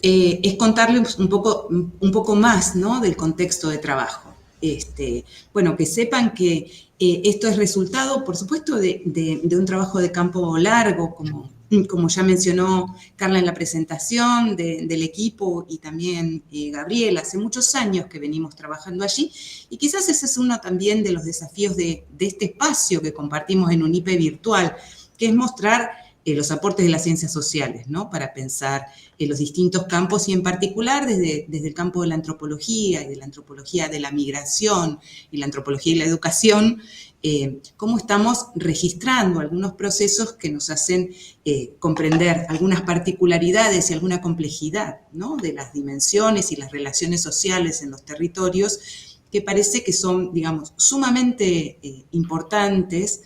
Es contarles un poco más, ¿no?, del contexto de trabajo. Bueno, que sepan que esto es resultado, por supuesto, de un trabajo de campo largo, como ya mencionó Carla en la presentación del equipo y también Gabriela. Hace muchos años que venimos trabajando allí y quizás ese es uno también de los desafíos de este espacio que compartimos en UNIPE virtual, que es mostrar los aportes de las ciencias sociales, ¿no?, para pensar en los distintos campos y en particular desde el campo de la antropología y de la antropología de la migración y la antropología y la educación, cómo estamos registrando algunos procesos que nos hacen comprender algunas particularidades y alguna complejidad, ¿no?, de las dimensiones y las relaciones sociales en los territorios, que parece que son, digamos, sumamente importantes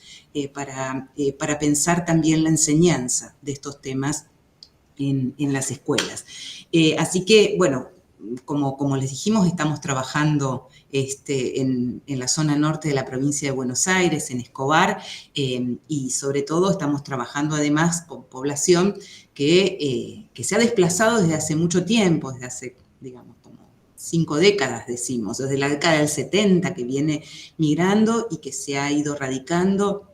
para pensar también la enseñanza de estos temas en las escuelas. Así que, bueno, como les dijimos, estamos trabajando en la zona norte de la provincia de Buenos Aires, en Escobar, y sobre todo estamos trabajando además con población que se ha desplazado desde hace mucho tiempo, desde hace, digamos, como 5 décadas, decimos, desde la década del 70 que viene migrando y que se ha ido radicando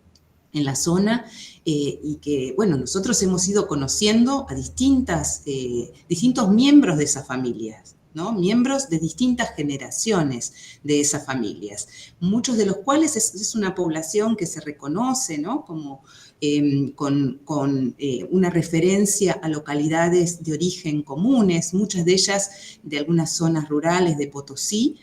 en la zona, y que, bueno, nosotros hemos ido conociendo a distintos miembros de esas familias, ¿no?, miembros de distintas generaciones de esas familias, muchos de los cuales es una población que se reconoce, ¿no?, como con una referencia a localidades de origen comunes, muchas de ellas de algunas zonas rurales de Potosí,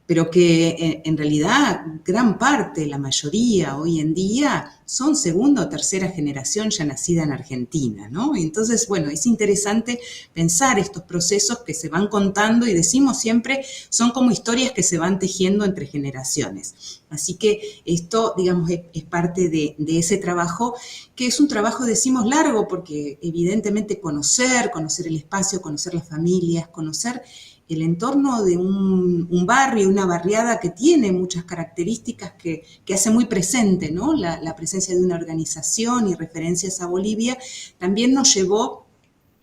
pero que en realidad gran parte, la mayoría hoy en día, son segunda o tercera generación ya nacida en Argentina, ¿no? Entonces, bueno, es interesante pensar estos procesos que se van contando y decimos siempre, son como historias que se van tejiendo entre generaciones. Así que esto, digamos, es parte de ese trabajo, que es un trabajo, decimos, largo, porque evidentemente conocer el espacio, conocer las familias, conocer el entorno de un barrio, una barriada que tiene muchas características que hace muy presente, ¿no?, la presencia de una organización y referencias a Bolivia, también nos llevó,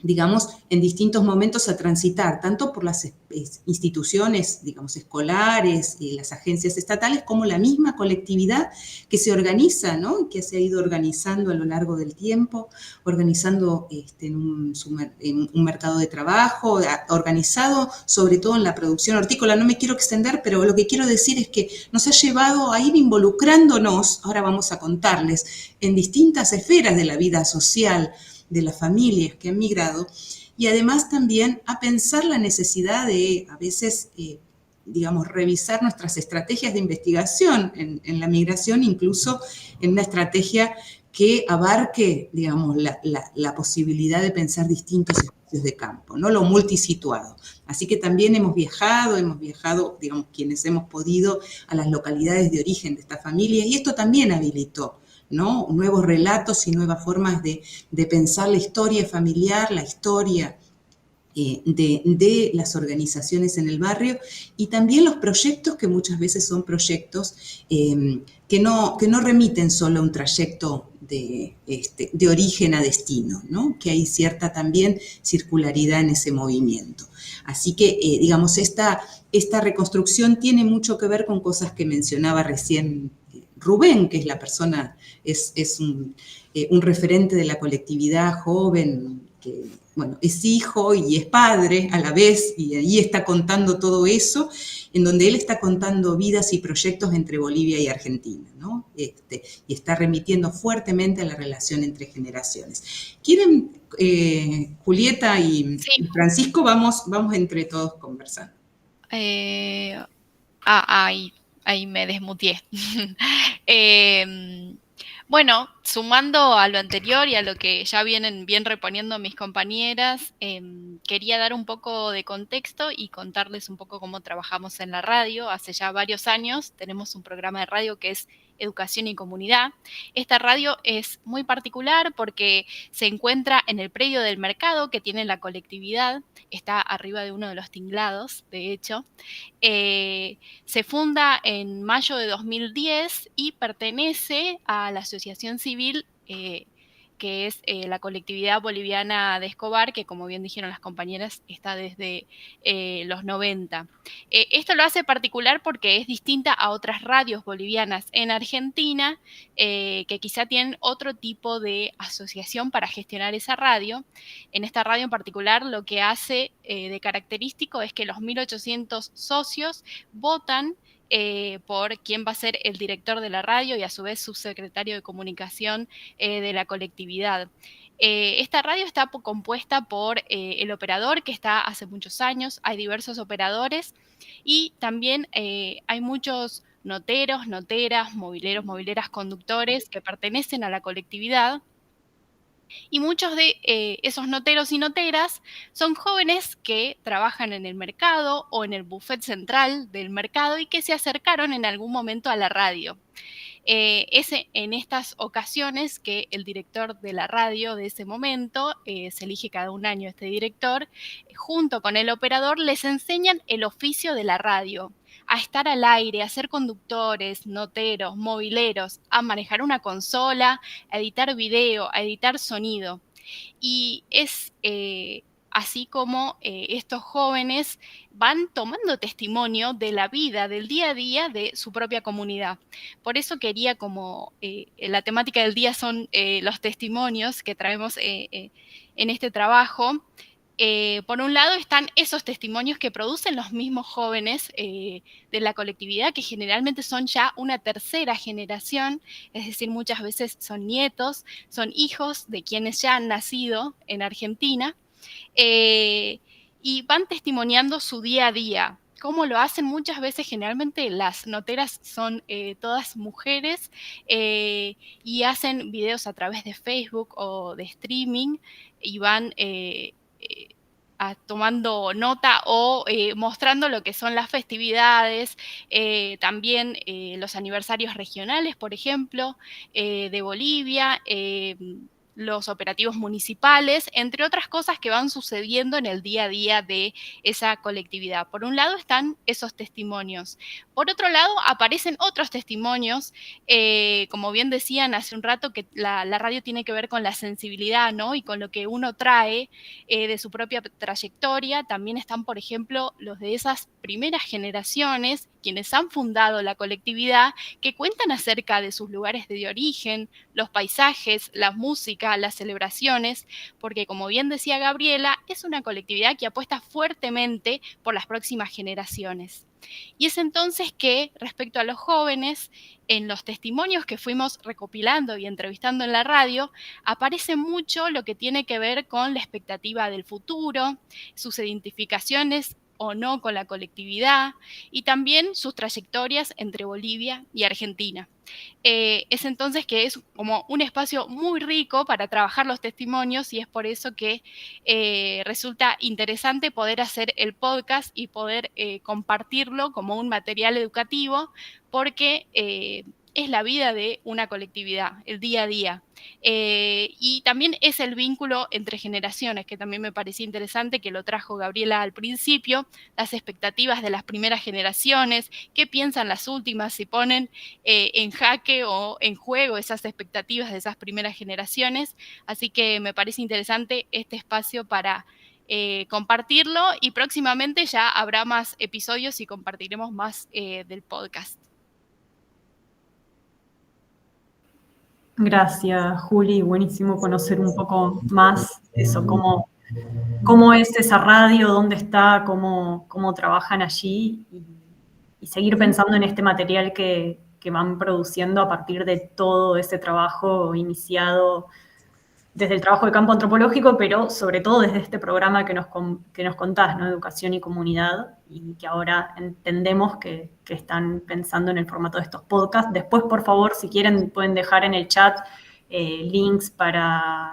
digamos, en distintos momentos a transitar, tanto por las instituciones, digamos, escolares y las agencias estatales, como la misma colectividad que se organiza, ¿no?, que se ha ido organizando a lo largo del tiempo, organizando en un mercado de trabajo, organizado sobre todo en la producción hortícola. No me quiero extender, pero lo que quiero decir es que nos ha llevado a ir involucrándonos, ahora vamos a contarles, en distintas esferas de la vida social, de las familias que han migrado, y además también a pensar la necesidad de, a veces, digamos, revisar nuestras estrategias de investigación en la migración, incluso en una estrategia que abarque, digamos, la posibilidad de pensar distintos espacios de campo, ¿no?, lo multisituado. Así que también hemos viajado, digamos, quienes hemos podido, a las localidades de origen de estas familias, y esto también habilitó, ¿no?, nuevos relatos y nuevas formas de pensar la historia familiar, la historia de las organizaciones en el barrio, y también los proyectos que muchas veces son proyectos que no remiten solo a un trayecto de origen a destino, ¿no?, que hay cierta también circularidad en ese movimiento. Así que, digamos, esta reconstrucción tiene mucho que ver con cosas que mencionaba recién Rubén, que es la persona, es un referente de la colectividad joven, que, bueno, es hijo y es padre a la vez, y ahí está contando todo eso, en donde él está contando vidas y proyectos entre Bolivia y Argentina, ¿no? Y está remitiendo fuertemente a la relación entre generaciones. ¿Quieren, Julieta y Francisco, vamos entre todos conversando? Ahí me desmuteé. Bueno, sumando a lo anterior y a lo que ya vienen bien reponiendo mis compañeras, quería dar un poco de contexto y contarles un poco cómo trabajamos en la radio. Hace ya varios años tenemos un programa de radio que es Educación y Comunidad. Esta radio es muy particular porque se encuentra en el predio del mercado que tiene la colectividad, está arriba de uno de los tinglados, de hecho. Se funda en mayo de 2010 y pertenece a la asociación civil que es la colectividad boliviana de Escobar, que como bien dijeron las compañeras, está desde los 90. Esto lo hace particular porque es distinta a otras radios bolivianas en Argentina, que quizá tienen otro tipo de asociación para gestionar esa radio. En esta radio en particular lo que hace de característico es que los 1.800 socios votan por quién va a ser el director de la radio y a su vez subsecretario de comunicación de la colectividad. Esta radio está compuesta por el operador que está hace muchos años, hay diversos operadores y también hay muchos noteros, noteras, mobileros, mobileras, conductores que pertenecen a la colectividad. Y muchos de esos noteros y noteras son jóvenes que trabajan en el mercado o en el buffet central del mercado y que se acercaron en algún momento a la radio. Es en estas ocasiones que el director de la radio de ese momento, se elige cada un año este director, junto con el operador les enseñan el oficio de la radio, a estar al aire, a ser conductores, noteros, mobileros, a manejar una consola, a editar video, a editar sonido. Y es así como estos jóvenes van tomando testimonio de la vida, del día a día de su propia comunidad. Por eso quería, como la temática del día son los testimonios que traemos en este trabajo. Por un lado están esos testimonios que producen los mismos jóvenes de la colectividad, que generalmente son ya una tercera generación, es decir, muchas veces son nietos, son hijos de quienes ya han nacido en Argentina, y van testimoniando su día a día. ¿Cómo lo hacen? Muchas veces, generalmente las noteras son todas mujeres y hacen videos a través de Facebook o de streaming y van tomando nota o mostrando lo que son las festividades, también los aniversarios regionales, por ejemplo, de Bolivia, los operativos municipales, entre otras cosas que van sucediendo en el día a día de esa colectividad. Por un lado están esos testimonios. Por otro lado aparecen otros testimonios, como bien decían hace un rato, que la radio tiene que ver con la sensibilidad, ¿no? Y con lo que uno trae de su propia trayectoria. También están, por ejemplo, los de esas primeras generaciones, quienes han fundado la colectividad, que cuentan acerca de sus lugares de origen, los paisajes, la música, las celebraciones, porque como bien decía Gabriela, es una colectividad que apuesta fuertemente por las próximas generaciones. Y es entonces que, respecto a los jóvenes, en los testimonios que fuimos recopilando y entrevistando en la radio, aparece mucho lo que tiene que ver con la expectativa del futuro, sus identificaciones o no con la colectividad y también sus trayectorias entre Bolivia y Argentina. Es entonces que es como un espacio muy rico para trabajar los testimonios y es por eso que resulta interesante poder hacer el podcast y poder compartirlo como un material educativo porque es la vida de una colectividad, el día a día. Y también es el vínculo entre generaciones, que también me parecía interesante, que lo trajo Gabriela al principio, las expectativas de las primeras generaciones, qué piensan las últimas, si ponen en jaque o en juego esas expectativas de esas primeras generaciones. Así que me parece interesante este espacio para compartirlo y próximamente ya habrá más episodios y compartiremos más del podcast. Gracias, Juli. Buenísimo conocer un poco más eso, cómo es esa radio, dónde está, cómo trabajan allí y seguir pensando en este material que van produciendo a partir de todo ese trabajo iniciado desde el trabajo de campo antropológico, pero sobre todo desde este programa que nos contás, ¿no? Educación y comunidad, y que ahora entendemos que están pensando en el formato de estos podcasts. Después, por favor, si quieren, pueden dejar en el chat links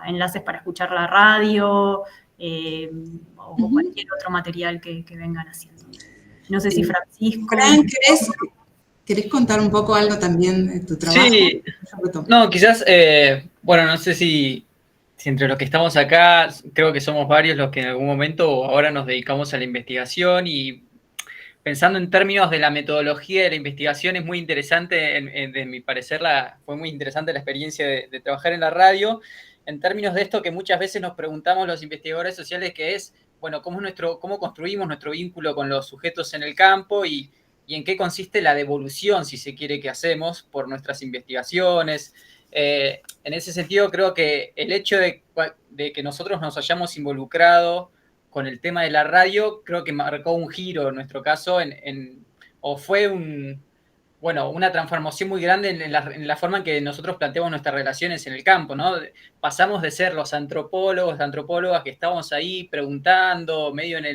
enlaces para escuchar la radio, o cualquier otro material que vengan haciendo. No sé si Francisco... Fran, ¿querés contar un poco algo también de tu trabajo? Sí, no, quizás, bueno, no sé si entre los que estamos acá, creo que somos varios los que en algún momento o ahora nos dedicamos a la investigación, y pensando en términos de la metodología de la investigación es muy interesante, de mi parecer fue muy interesante la experiencia de trabajar en la radio, en términos de esto que muchas veces nos preguntamos los investigadores sociales, que es, bueno, cómo construimos nuestro vínculo con los sujetos en el campo y en qué consiste la devolución, si se quiere, que hacemos por nuestras investigaciones. En ese sentido, creo que el hecho de que nosotros nos hayamos involucrado con el tema de la radio, creo que marcó un giro en nuestro caso, o fue una transformación muy grande en la forma en que nosotros planteamos nuestras relaciones en el campo, ¿no? Pasamos de ser los antropólogas que estábamos ahí preguntando, medio en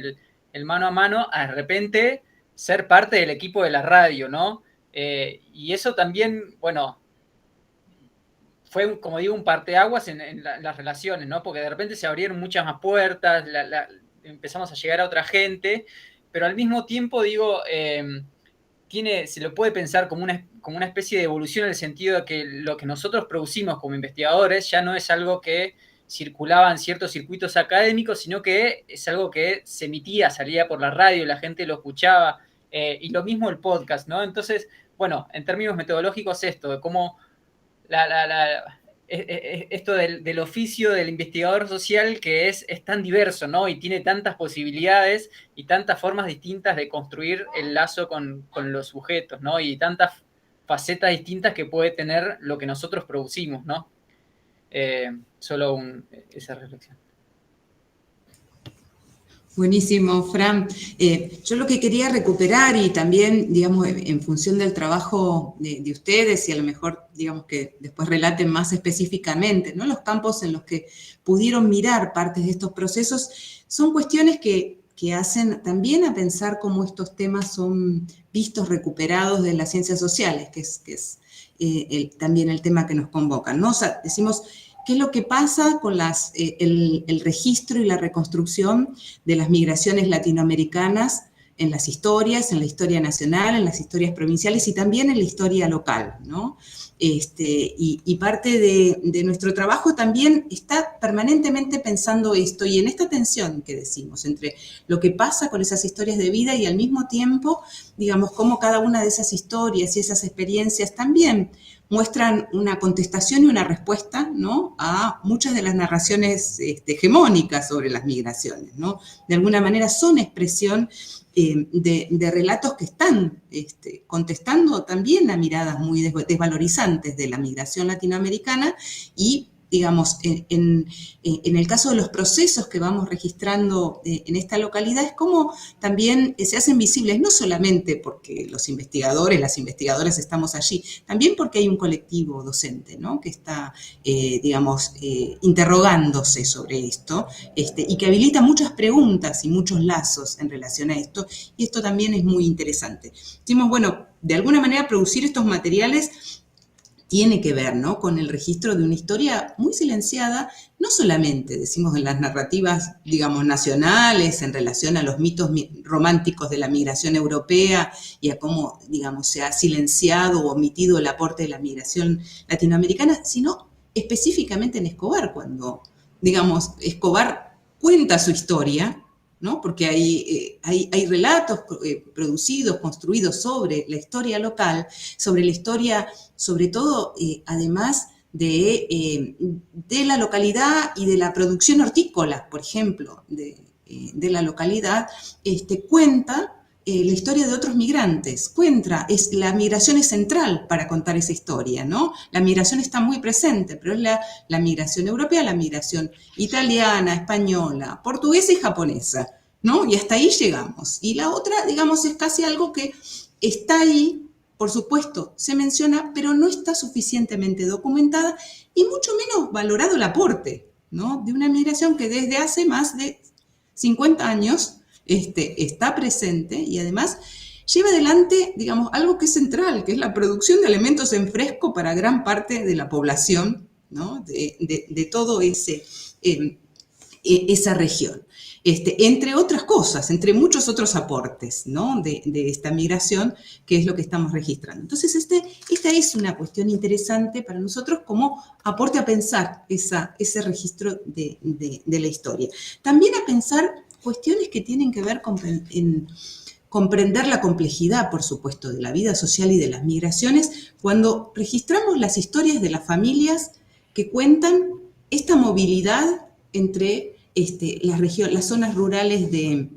el mano a mano, a de repente ser parte del equipo de la radio, ¿no? Y eso también, bueno, fue, como digo, un parteaguas en las relaciones, ¿no? Porque de repente se abrieron muchas más puertas, empezamos a llegar a otra gente, pero al mismo tiempo, digo, se lo puede pensar como una especie de evolución, en el sentido de que lo que nosotros producimos como investigadores ya no es algo que circulaba en ciertos circuitos académicos, sino que es algo que se emitía, salía por la radio, la gente lo escuchaba, y lo mismo el podcast, ¿no? Entonces, bueno, en términos metodológicos, esto, de cómo esto del oficio del investigador social, que es tan diverso, ¿no? Y tiene tantas posibilidades y tantas formas distintas de construir el lazo con los sujetos, ¿no? Y tantas facetas distintas que puede tener lo que nosotros producimos, ¿no? Solo esa reflexión. Buenísimo, Fran. Yo lo que quería recuperar, y también, digamos, en función del trabajo de ustedes, y a lo mejor, digamos, que después relaten más específicamente, ¿no? Los campos en los que pudieron mirar partes de estos procesos, son cuestiones que hacen también a pensar cómo estos temas son vistos, recuperados de las ciencias sociales, que es también el tema que nos convocan, ¿no? O sea, decimos, ¿qué es lo que pasa con el registro y la reconstrucción de las migraciones latinoamericanas en las historias, en la historia nacional, en las historias provinciales y también en la historia local, ¿no? Y parte de nuestro trabajo también está permanentemente pensando esto, y en esta tensión que decimos entre lo que pasa con esas historias de vida y al mismo tiempo, digamos, cómo cada una de esas historias y esas experiencias también muestran una contestación y una respuesta, ¿no?, a muchas de las narraciones hegemónicas sobre las migraciones, ¿no? De alguna manera son expresión de relatos que están contestando también a miradas muy desvalorizantes de la migración latinoamericana, y digamos, en el caso de los procesos que vamos registrando en esta localidad, es como también se hacen visibles, no solamente porque los investigadores, las investigadoras estamos allí, también porque hay un colectivo docente, ¿no?, que está, digamos, interrogándose sobre esto, y que habilita muchas preguntas y muchos lazos en relación a esto, y esto también es muy interesante. Decimos, bueno, de alguna manera producir estos materiales tiene que ver, ¿no?, con el registro de una historia muy silenciada, no solamente, decimos, en las narrativas, digamos, nacionales, en relación a los mitos románticos de la migración europea y a cómo, digamos, se ha silenciado o omitido el aporte de la migración latinoamericana, sino específicamente en Escobar, cuando, digamos, Escobar cuenta su historia, ¿no?, porque hay relatos producidos, construidos sobre la historia local, sobre la historia, sobre todo, además de la localidad y de la producción hortícola, por ejemplo, de la localidad, cuenta la historia de otros migrantes, la migración es central para contar esa historia, ¿no? La migración está muy presente, pero es la migración europea, la migración italiana, española, portuguesa y japonesa, ¿no? Y hasta ahí llegamos. Y la otra, digamos, es casi algo que está ahí, por supuesto, se menciona, pero no está suficientemente documentada y mucho menos valorado el aporte, ¿no? De una migración que desde hace más de 50 años está presente y además lleva adelante, digamos, algo que es central, que es la producción de alimentos en fresco para gran parte de la población, ¿no? de todo esa región. Entre otras cosas, entre muchos otros aportes, ¿no? de esta migración, que es lo que estamos registrando. Entonces, esta es una cuestión interesante para nosotros como aporte a pensar ese registro de la historia. También a pensar cuestiones que tienen que ver con comprender la complejidad, por supuesto, de la vida social y de las migraciones, cuando registramos las historias de las familias que cuentan esta movilidad entre las zonas rurales de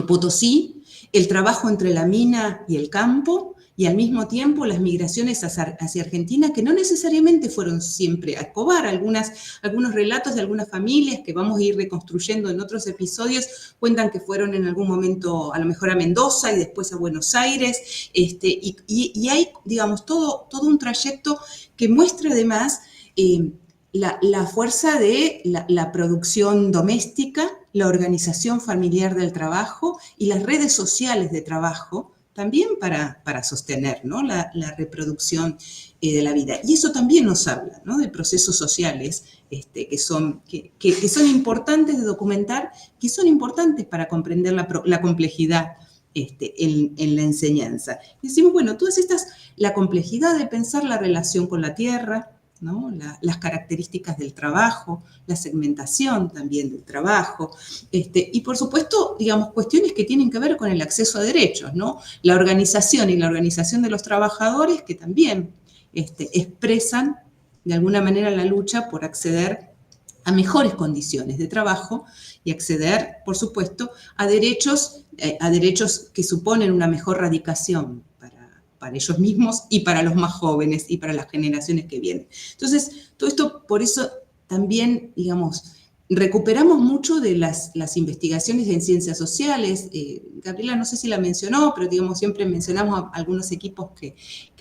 Potosí, el trabajo entre la mina y el campo, y al mismo tiempo las migraciones hacia Argentina, que no necesariamente fueron siempre a Escobar. Algunos relatos de algunas familias que vamos a ir reconstruyendo en otros episodios cuentan que fueron en algún momento a lo mejor a Mendoza y después a Buenos Aires, y hay, digamos, todo un trayecto que muestra además la fuerza de la producción doméstica, la organización familiar del trabajo y las redes sociales de trabajo, también para sostener, ¿no? la reproducción de la vida. Y eso también nos habla, ¿no? de procesos sociales que son importantes de documentar, que son importantes para comprender la complejidad en la enseñanza. Y decimos, bueno, la complejidad de pensar la relación con la tierra, ¿no? Las características del trabajo, la segmentación también del trabajo, y por supuesto, digamos, cuestiones que tienen que ver con el acceso a derechos, ¿no? La organización de los trabajadores que también expresan de alguna manera la lucha por acceder a mejores condiciones de trabajo y acceder, por supuesto, a derechos que suponen una mejor radicación para ellos mismos y para los más jóvenes y para las generaciones que vienen. Entonces, todo esto, por eso también, digamos, recuperamos mucho de las investigaciones en ciencias sociales. Gabriela, no sé si la mencionó, pero digamos, siempre mencionamos a algunos equipos que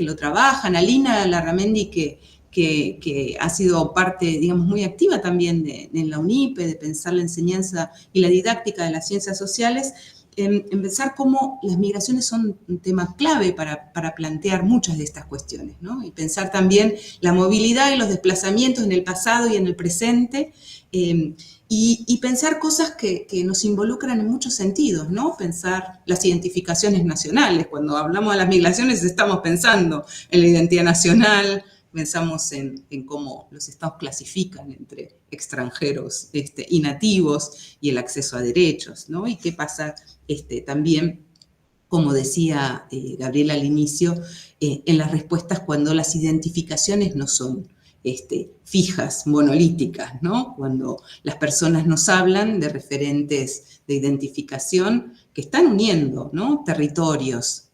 lo trabajan. Alina Larramendi, que ha sido parte, digamos, muy activa también en la UNIPE, de pensar la enseñanza y la didáctica de las ciencias sociales, en pensar cómo las migraciones son un tema clave para plantear muchas de estas cuestiones, ¿no? Y pensar también la movilidad y los desplazamientos en el pasado y en el presente, y pensar cosas que nos involucran en muchos sentidos, ¿no? Pensar las identificaciones nacionales. Cuando hablamos de las migraciones estamos pensando en la identidad nacional, pensamos en cómo los estados clasifican entre extranjeros y nativos y el acceso a derechos, ¿no? Y qué pasa también, como decía Gabriela al inicio, en las respuestas cuando las identificaciones no son fijas, monolíticas, ¿no? Cuando las personas nos hablan de referentes de identificación que están uniendo, ¿no? territorios,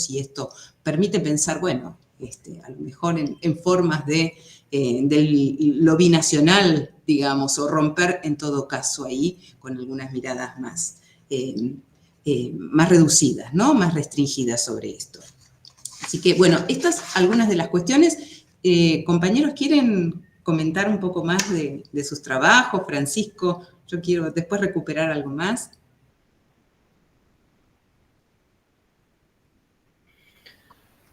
y esto permite pensar, bueno, a lo mejor en formas de lo binacional, digamos, o romper en todo caso ahí con algunas miradas más reducidas, ¿no? Más restringidas sobre esto. Así que, bueno, estas algunas de las cuestiones. Compañeros, ¿quieren comentar un poco más de sus trabajos? Francisco, yo quiero después recuperar algo más.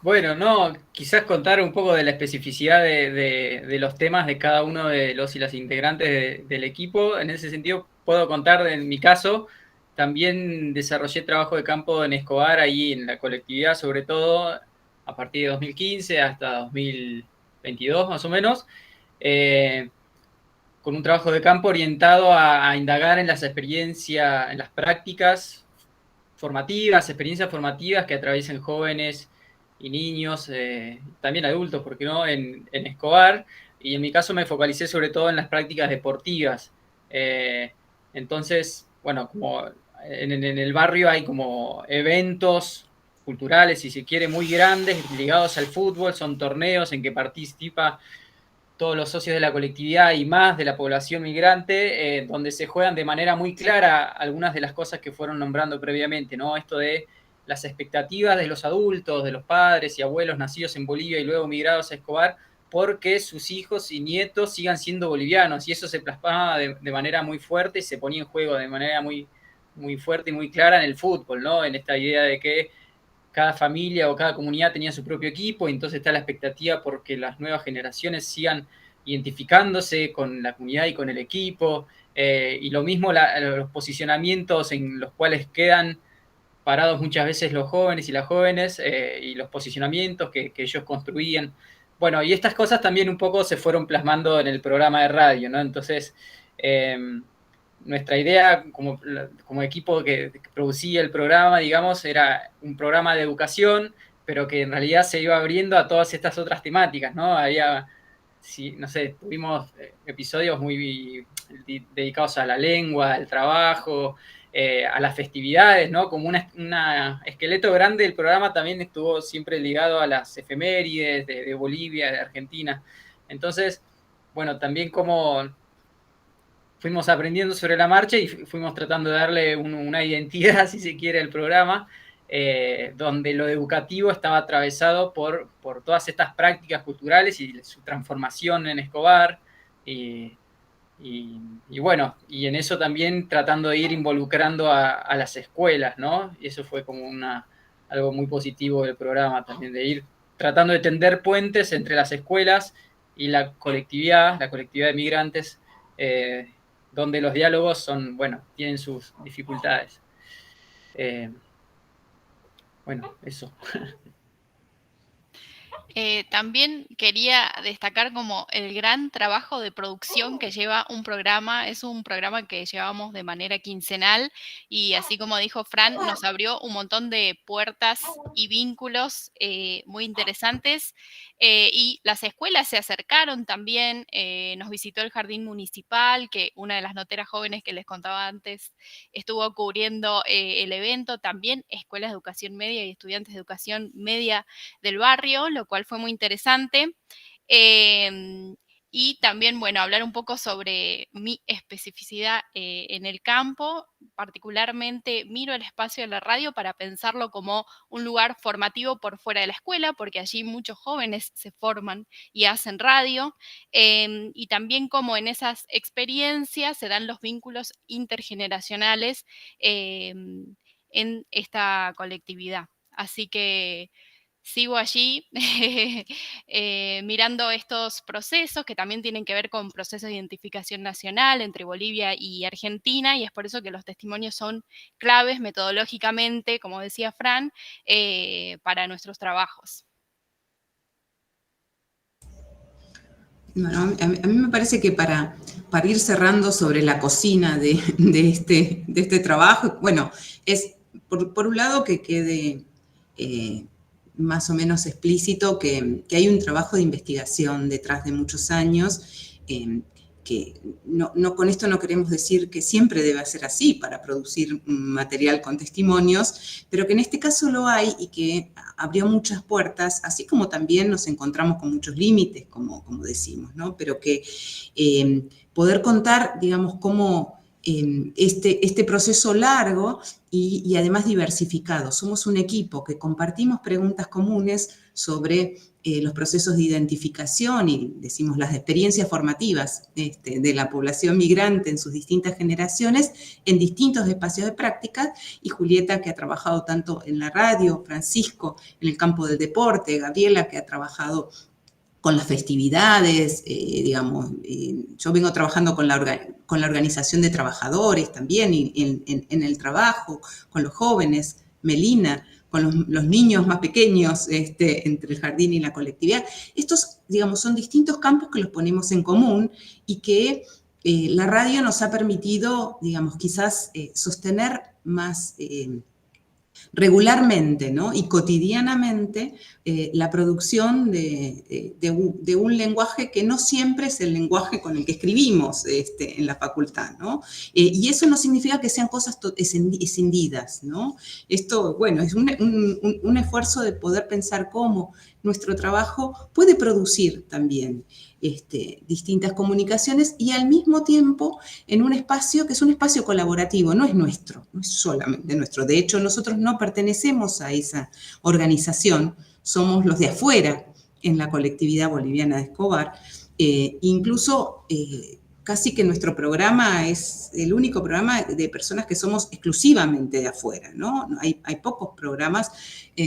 Bueno, no, quizás contar un poco de la especificidad de los temas de cada uno de los y las integrantes del equipo. En ese sentido, puedo contar en mi caso, también desarrollé trabajo de campo en Escobar, ahí en la colectividad, sobre todo a partir de 2015 hasta 2022 más o menos, con un trabajo de campo orientado a indagar en las experiencias, en las prácticas formativas, experiencias formativas que atraviesen jóvenes y niños, también adultos, ¿por qué no?, en Escobar, y en mi caso me focalicé sobre todo en las prácticas deportivas. Entonces, bueno, como en el barrio hay como eventos culturales, si se quiere, muy grandes, ligados al fútbol, son torneos en que participa todos los socios de la colectividad y más de la población migrante, donde se juegan de manera muy clara algunas de las cosas que fueron nombrando previamente, ¿no? Esto de las expectativas de los adultos, de los padres y abuelos nacidos en Bolivia y luego migrados a Escobar, porque sus hijos y nietos sigan siendo bolivianos, y eso se plasmaba de manera muy fuerte y se ponía en juego de manera muy, muy fuerte y muy clara en el fútbol, ¿no? En esta idea de que cada familia o cada comunidad tenía su propio equipo, y entonces está la expectativa porque las nuevas generaciones sigan identificándose con la comunidad y con el equipo, y lo mismo los posicionamientos en los cuales quedan parados muchas veces los jóvenes y las jóvenes, y los posicionamientos que ellos construían. Bueno, y estas cosas también un poco se fueron plasmando en el programa de radio, ¿no? Entonces, nuestra idea como equipo que producía el programa, digamos, era un programa de educación, pero que en realidad se iba abriendo a todas estas otras temáticas, ¿no? Había, no sé, tuvimos episodios muy dedicados a la lengua, al trabajo, a las festividades, ¿no? Como un esqueleto grande del programa también estuvo siempre ligado a las efemérides de Bolivia, de Argentina. Entonces, bueno, también como fuimos aprendiendo sobre la marcha y fuimos tratando de darle una identidad, si se quiere, al programa, donde lo educativo estaba atravesado por todas estas prácticas culturales y su transformación en Escobar, y bueno, y en eso también tratando de ir involucrando a las escuelas, ¿no? Y eso fue como algo muy positivo del programa también, de ir tratando de tender puentes entre las escuelas y la colectividad de migrantes, donde los diálogos son, bueno, tienen sus dificultades. Bueno, eso. También quería destacar como el gran trabajo de producción que lleva un programa. Es un programa que llevamos de manera quincenal y, así como dijo Fran, nos abrió un montón de puertas y vínculos muy interesantes, y las escuelas se acercaron también. Nos visitó el Jardín Municipal, que una de las noteras jóvenes que les contaba antes estuvo cubriendo el evento, también escuelas de educación media y estudiantes de educación media del barrio, lo cual fue muy interesante. Y también, bueno, hablar un poco sobre mi especificidad en el campo. Particularmente miro el espacio de la radio para pensarlo como un lugar formativo por fuera de la escuela, porque allí muchos jóvenes se forman y hacen radio, y también como en esas experiencias se dan los vínculos intergeneracionales en esta colectividad. Así que sigo allí mirando estos procesos que también tienen que ver con procesos de identificación nacional entre Bolivia y Argentina, y es por eso que los testimonios son claves metodológicamente, como decía Fran, para nuestros trabajos. Bueno, a mí me parece que para ir cerrando sobre la cocina de este trabajo, bueno, es por un lado que quede más o menos explícito que hay un trabajo de investigación detrás de muchos años, que no con esto no queremos decir que siempre debe ser así para producir material con testimonios, pero que en este caso lo hay y que abrió muchas puertas, así como también nos encontramos con muchos límites, como decimos, ¿no? Pero que poder contar, digamos, cómo este proceso largo y además diversificado. Somos un equipo que compartimos preguntas comunes sobre los procesos de identificación y, decimos, las experiencias formativas de la población migrante en sus distintas generaciones en distintos espacios de práctica, y Julieta, que ha trabajado tanto en la radio, Francisco en el campo del deporte, Gabriela, que ha trabajado con las festividades, digamos, yo vengo trabajando con la organización de trabajadores también en el trabajo, con los jóvenes, Melina, con los niños más pequeños, entre el jardín y la colectividad. Estos, digamos, son distintos campos que los ponemos en común y que la radio nos ha permitido, digamos, quizás sostener más regularmente, ¿no? Y cotidianamente la producción de un lenguaje que no siempre es el lenguaje con el que escribimos en la facultad, ¿no? Y eso no significa que sean cosas escindidas, ¿no? Esto, bueno, es un esfuerzo de poder pensar cómo nuestro trabajo puede producir también distintas comunicaciones, y al mismo tiempo en un espacio que es un espacio colaborativo, no es nuestro, no es solamente nuestro. De hecho, nosotros no pertenecemos a esa organización, somos los de afuera en la colectividad boliviana de Escobar. Incluso casi que nuestro programa es el único programa de personas que somos exclusivamente de afuera, ¿no? Hay pocos programas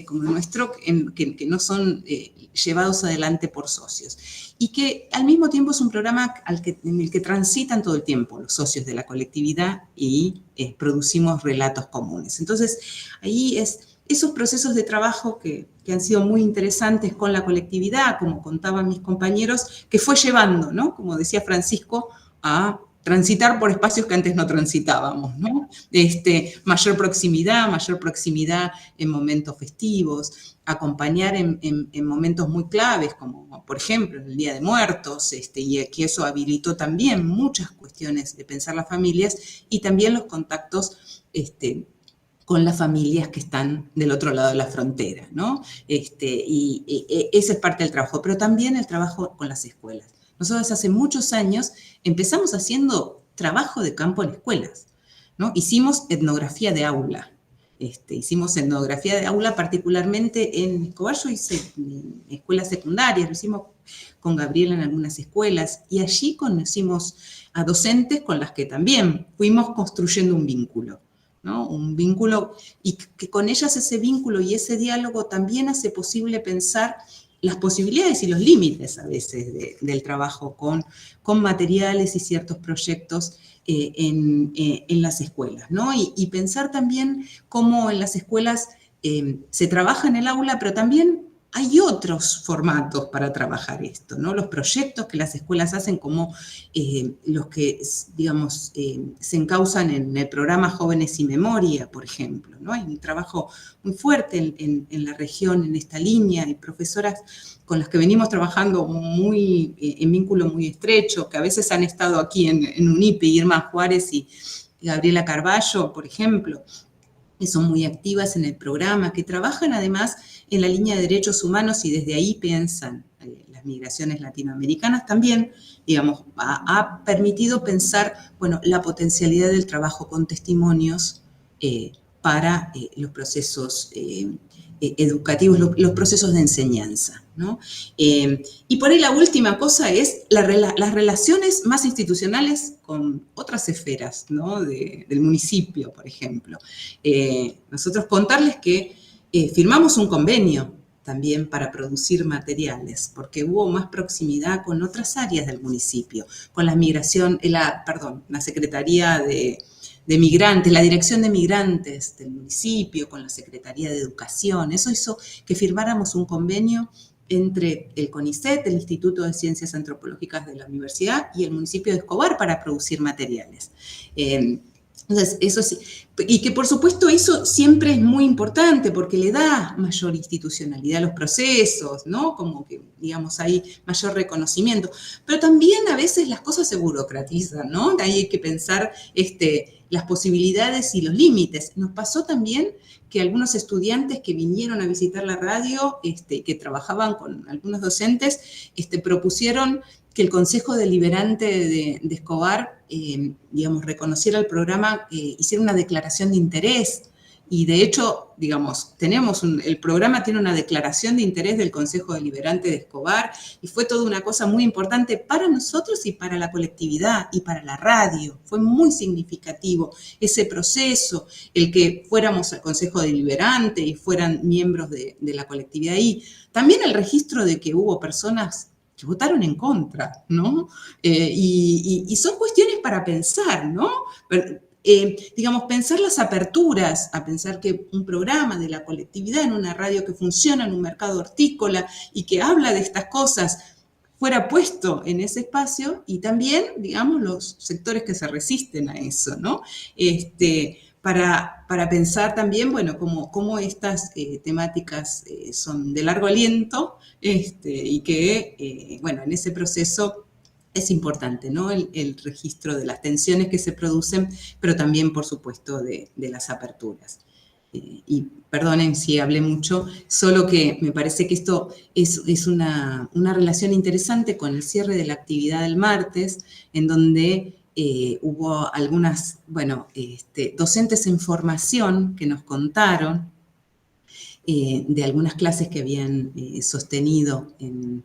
como el nuestro que no son llevados adelante por socios. Y que al mismo tiempo es un programa en el que transitan todo el tiempo los socios de la colectividad y producimos relatos comunes. Entonces, ahí esos procesos de trabajo que han sido muy interesantes con la colectividad, como contaban mis compañeros, que fue llevando, ¿no? Como decía Francisco, a transitar por espacios que antes no transitábamos, ¿no? Mayor proximidad en momentos festivos, acompañar en momentos muy claves, como por ejemplo el Día de Muertos, y que eso habilitó también muchas cuestiones de pensar las familias y también los contactos con las familias que están del otro lado de la frontera, ¿no? Y esa es parte del trabajo, pero también el trabajo con las escuelas. Nosotros hace muchos años empezamos haciendo trabajo de campo en escuelas, ¿no? Hicimos etnografía de aula. Hicimos etnografía de aula particularmente en Escobar. Yo hice en escuelas secundarias, lo hicimos con Gabriela en algunas escuelas, y allí conocimos a docentes con las que también fuimos construyendo un vínculo, ¿no? Un vínculo, y que con ellas ese vínculo y ese diálogo también hace posible pensar las posibilidades y los límites a veces del trabajo con materiales y ciertos proyectos en las escuelas, ¿no? Y pensar también cómo en las escuelas se trabaja en el aula, pero también hay otros formatos para trabajar esto, ¿no? Los proyectos que las escuelas hacen, como los que, digamos, se encausan en el programa Jóvenes y Memoria, por ejemplo, ¿no? Hay un trabajo muy fuerte en la región, en esta línea. Hay profesoras con las que venimos trabajando en vínculo muy estrecho, que a veces han estado aquí en UNIPE, Irma Juárez y Gabriela Carballo, por ejemplo, que son muy activas en el programa, que trabajan además en la línea de derechos humanos y desde ahí piensan las migraciones latinoamericanas. También, digamos, ha permitido pensar, bueno, la potencialidad del trabajo con testimonios para los procesos educativos, los procesos de enseñanza, ¿no? Y por ahí la última cosa es las relaciones más institucionales con otras esferas, ¿no? Del municipio, por ejemplo. Nosotros contarles que firmamos un convenio también para producir materiales, porque hubo más proximidad con otras áreas del municipio, con la migración, la Secretaría de Migrantes, la Dirección de Migrantes del municipio, con la Secretaría de Educación. Eso hizo que firmáramos un convenio entre el CONICET, el Instituto de Ciencias Antropológicas de la Universidad, y el municipio de Escobar para producir materiales. Entonces, eso sí, y que por supuesto eso siempre es muy importante porque le da mayor institucionalidad a los procesos, ¿no? Como que, digamos, hay mayor reconocimiento. Pero también a veces las cosas se burocratizan, ¿no? De ahí hay que pensar las posibilidades y los límites. Nos pasó también que algunos estudiantes que vinieron a visitar la radio, que trabajaban con algunos docentes, propusieron que el Consejo Deliberante de Escobar, digamos, reconociera el programa, hiciera una declaración de interés. Y de hecho, digamos, el programa tiene una declaración de interés del Consejo Deliberante de Escobar, y fue toda una cosa muy importante para nosotros y para la colectividad y para la radio. Fue muy significativo ese proceso, el que fuéramos al Consejo Deliberante y fueran miembros de la colectividad. Y también el registro de que hubo personas que votaron en contra, ¿no? Y son cuestiones para pensar, ¿no? Digamos, pensar las aperturas, a pensar que un programa de la colectividad en una radio que funciona en un mercado hortícola y que habla de estas cosas fuera puesto en ese espacio, y también, digamos, los sectores que se resisten a eso, ¿no? Para pensar también, bueno, cómo estas temáticas son de largo aliento, y que, bueno, en ese proceso es importante, ¿no? El registro de las tensiones que se producen, pero también, por supuesto, de las aperturas. Y perdonen si hablé mucho, solo que me parece que esto es una relación interesante con el cierre de la actividad del martes, en donde hubo algunas, bueno, docentes en formación que nos contaron de algunas clases que habían sostenido en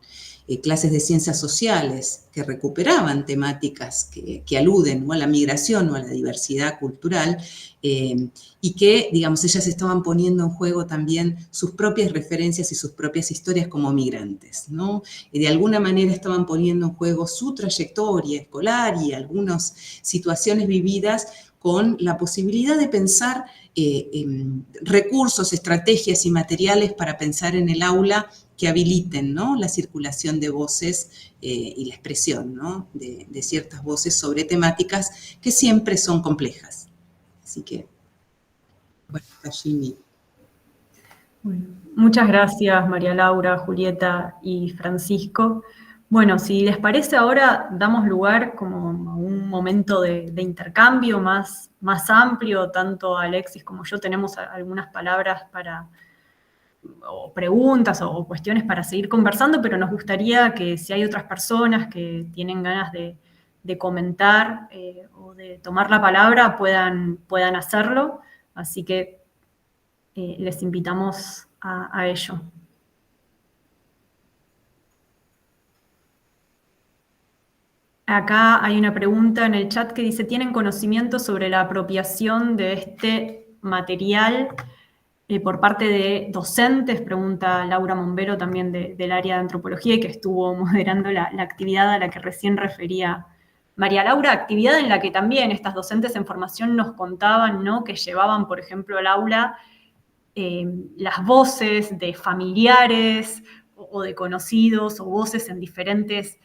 clases de ciencias sociales que recuperaban temáticas que aluden o a la migración o a la diversidad cultural y que, digamos, ellas estaban poniendo en juego también sus propias referencias y sus propias historias como migrantes, ¿no? Y de alguna manera estaban poniendo en juego su trayectoria escolar y algunas situaciones vividas con la posibilidad de pensar recursos, estrategias y materiales para pensar en el aula que habiliten, ¿no?, la circulación de voces y la expresión, ¿no?, de ciertas voces sobre temáticas que siempre son complejas. Así que, bueno, allí. Bueno, muchas gracias María Laura, Julieta y Francisco. Bueno, si les parece ahora damos lugar como a un momento de intercambio más amplio, tanto Alexis como yo tenemos algunas palabras o preguntas o cuestiones para seguir conversando, pero nos gustaría que si hay otras personas que tienen ganas de comentar o de tomar la palabra puedan hacerlo, así que les invitamos a ello. Acá hay una pregunta en el chat que dice, ¿tienen conocimiento sobre la apropiación de este material por parte de docentes? Pregunta Laura Mombero, también del área de antropología y que estuvo moderando la actividad a la que recién refería María Laura, actividad en la que también estas docentes en formación nos contaban, ¿no?, que llevaban, por ejemplo, al aula las voces de familiares o de conocidos o voces en diferentes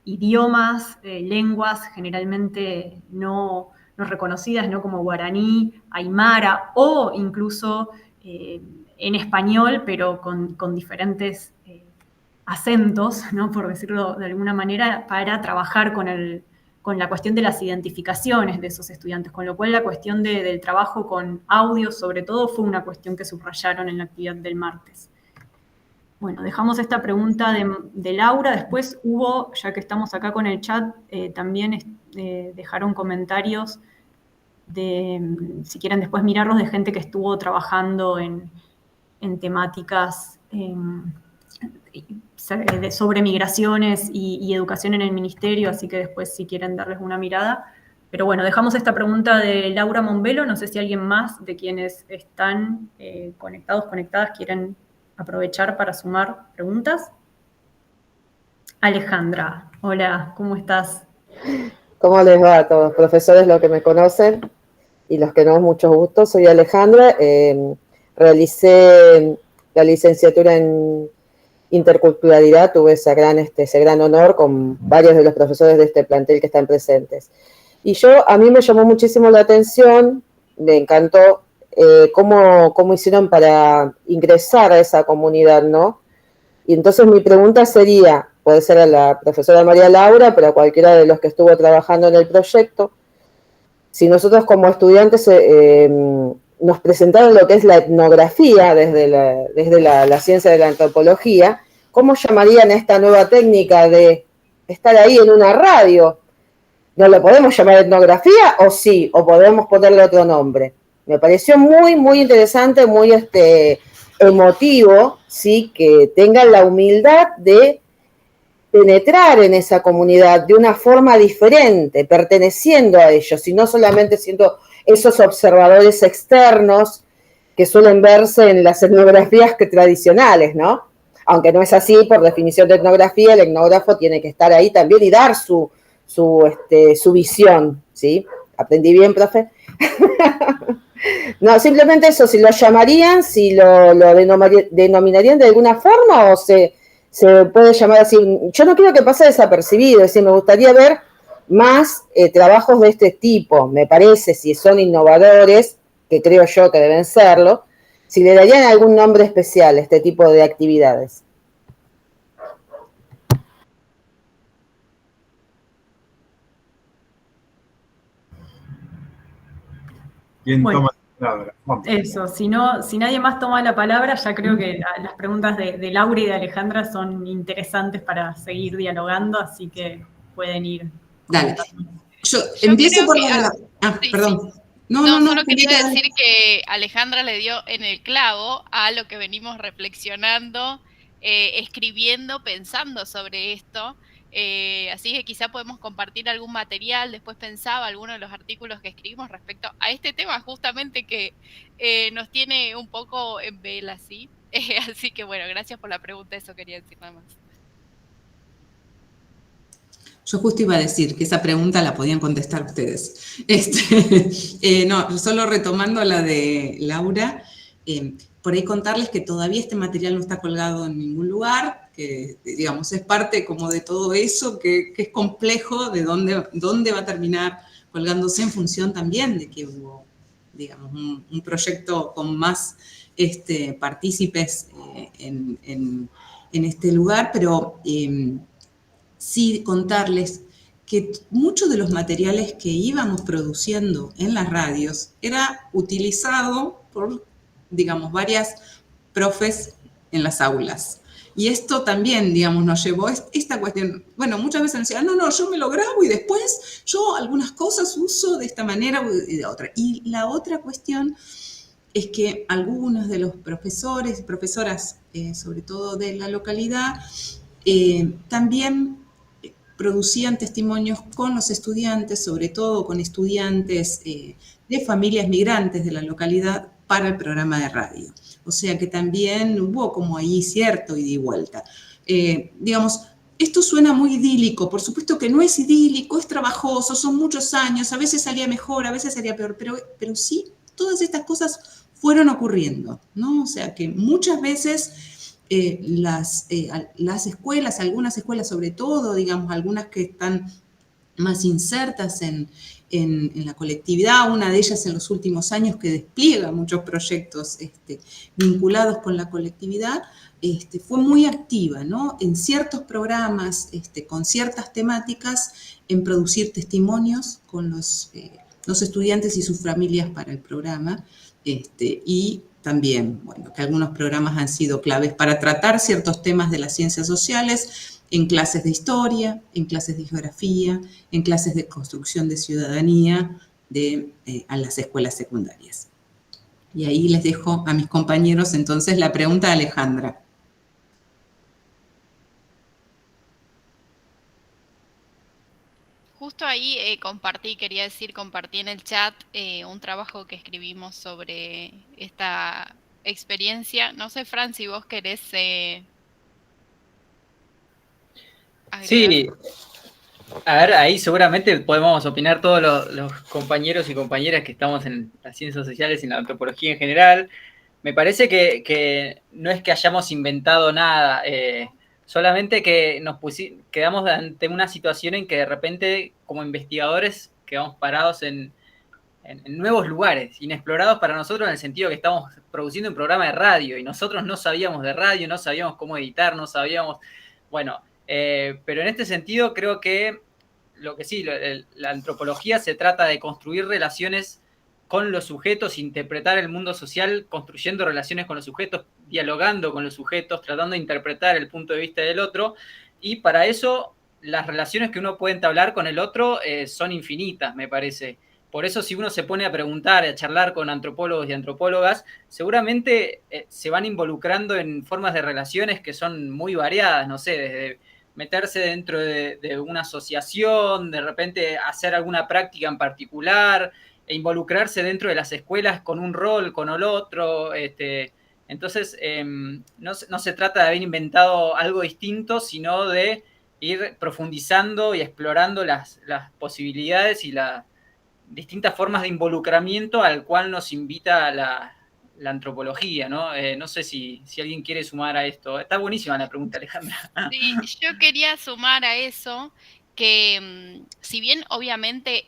idiomas, lenguas generalmente no reconocidas, ¿no?, como guaraní, aymara o incluso en español, pero con diferentes acentos, ¿no?, por decirlo de alguna manera, para trabajar con la cuestión de las identificaciones de esos estudiantes, con lo cual la cuestión del trabajo con audio, sobre todo, fue una cuestión que subrayaron en la actividad del martes. Bueno, dejamos esta pregunta de Laura. Después hubo, ya que estamos acá con el chat, también dejaron comentarios si quieren después mirarlos, de gente que estuvo trabajando en temáticas sobre migraciones y educación en el ministerio, así que después si quieren darles una mirada. Pero bueno, dejamos esta pregunta de Laura Mombelo. No sé si alguien más de quienes están conectadas, quieren aprovechar para sumar preguntas. Alejandra, hola, ¿cómo estás? ¿Cómo les va a todos? Profesores, los que me conocen y los que no, mucho gusto. Soy Alejandra, realicé la licenciatura en interculturalidad, tuve ese gran honor con varios de los profesores de este plantel que están presentes. Y a mí me llamó muchísimo la atención, me encantó cómo hicieron para ingresar a esa comunidad, ¿no? Y entonces mi pregunta sería, puede ser a la profesora María Laura, pero a cualquiera de los que estuvo trabajando en el proyecto, si nosotros como estudiantes nos presentaron lo que es la etnografía desde la ciencia de la antropología, ¿cómo llamarían esta nueva técnica de estar ahí en una radio? ¿No lo podemos llamar etnografía o sí? ¿O podemos ponerle otro nombre? Me pareció muy, muy interesante, muy emotivo, ¿sí?, que tengan la humildad de penetrar en esa comunidad de una forma diferente, perteneciendo a ellos, y no solamente siendo esos observadores externos que suelen verse en las etnografías tradicionales, ¿no? Aunque no es así, por definición de etnografía, el etnógrafo tiene que estar ahí también y dar su visión, ¿sí? ¿Aprendí bien, profe? No, simplemente eso, si lo llamarían, si lo denominarían de alguna forma o se puede llamar así. Yo no quiero que pase desapercibido, es decir, me gustaría ver más trabajos de este tipo, me parece, si son innovadores, que creo yo que deben serlo, si le darían algún nombre especial a este tipo de actividades. ¿Quién Bueno, toma la palabra? Vamos. Eso, si nadie más toma la palabra, ya creo que las preguntas de Laura y de Alejandra son interesantes para seguir dialogando, así que pueden ir. Dale. Yo empiezo por la... perdón. Solo quería Julieta, decir que Alejandra le dio en el clavo a lo que venimos reflexionando, escribiendo, pensando sobre esto. Así que quizá podemos compartir algún material. Después pensaba algunos de los artículos que escribimos respecto a este tema justamente que nos tiene un poco en vela, ¿sí? Así que bueno, gracias por la pregunta, eso quería decir nada más. Yo justo iba a decir que esa pregunta la podían contestar ustedes. No, solo retomando la de Laura, por ahí contarles que todavía este material no está colgado en ningún lugar, que digamos es parte como de todo eso, que es complejo, de dónde va a terminar colgándose en función también de que hubo, digamos, un proyecto con más partícipes en este lugar, pero sí contarles que muchos de los materiales que íbamos produciendo en las radios era utilizado por, digamos, varias profes en las aulas. Y esto también, digamos, nos llevó a esta cuestión. Bueno, muchas veces nos decían, no, yo me lo grabo y después yo algunas cosas uso de esta manera y de otra. Y la otra cuestión es que algunos de los profesores y profesoras, sobre todo de la localidad, también producían testimonios con los estudiantes, sobre todo con estudiantes de familias migrantes de la localidad para el programa de radio. O sea que también hubo como ahí cierto ida y vuelta. Digamos, esto suena muy idílico, por supuesto que no es idílico, es trabajoso, son muchos años, a veces salía mejor, a veces salía peor, pero sí, todas estas cosas fueron ocurriendo, ¿no? O sea que muchas veces las escuelas, algunas escuelas sobre todo, digamos, algunas que están más insertas en la colectividad, una de ellas en los últimos años que despliega muchos proyectos vinculados con la colectividad, fue muy activa, ¿no? En ciertos programas, con ciertas temáticas, en producir testimonios con los estudiantes y sus familias para el programa, y también, bueno, que algunos programas han sido claves para tratar ciertos temas de las ciencias sociales en clases de historia, en clases de geografía, en clases de construcción de ciudadanía a las escuelas secundarias. Y ahí les dejo a mis compañeros entonces la pregunta de Alejandra. Justo ahí compartí en el chat un trabajo que escribimos sobre esta experiencia. No sé, Fran, si vos querés agregar. Sí, a ver, ahí seguramente podemos opinar todos los compañeros y compañeras que estamos en las ciencias sociales y en la antropología en general. Me parece que no es que hayamos inventado nada, solamente que quedamos ante una situación en que de repente, como investigadores, quedamos parados en nuevos lugares, inexplorados para nosotros en el sentido que estamos produciendo un programa de radio y nosotros no sabíamos de radio, no sabíamos cómo editar, no sabíamos, bueno, pero en este sentido creo que la antropología se trata de construir relaciones con los sujetos, interpretar el mundo social, construyendo relaciones con los sujetos, dialogando con los sujetos, tratando de interpretar el punto de vista del otro, y para eso las relaciones que uno puede entablar con el otro son infinitas, me parece. Por eso si uno se pone a preguntar, a charlar con antropólogos y antropólogas, seguramente se van involucrando en formas de relaciones que son muy variadas, no sé, desde meterse dentro de una asociación, de repente hacer alguna práctica en particular, e involucrarse dentro de las escuelas con un rol, con el otro. Entonces, no se trata de haber inventado algo distinto, sino de ir profundizando y explorando las posibilidades y las distintas formas de involucramiento al cual nos invita la antropología, ¿no? No sé si alguien quiere sumar a esto. Está buenísima la pregunta, Alejandra. Sí, yo quería sumar a eso que si bien obviamente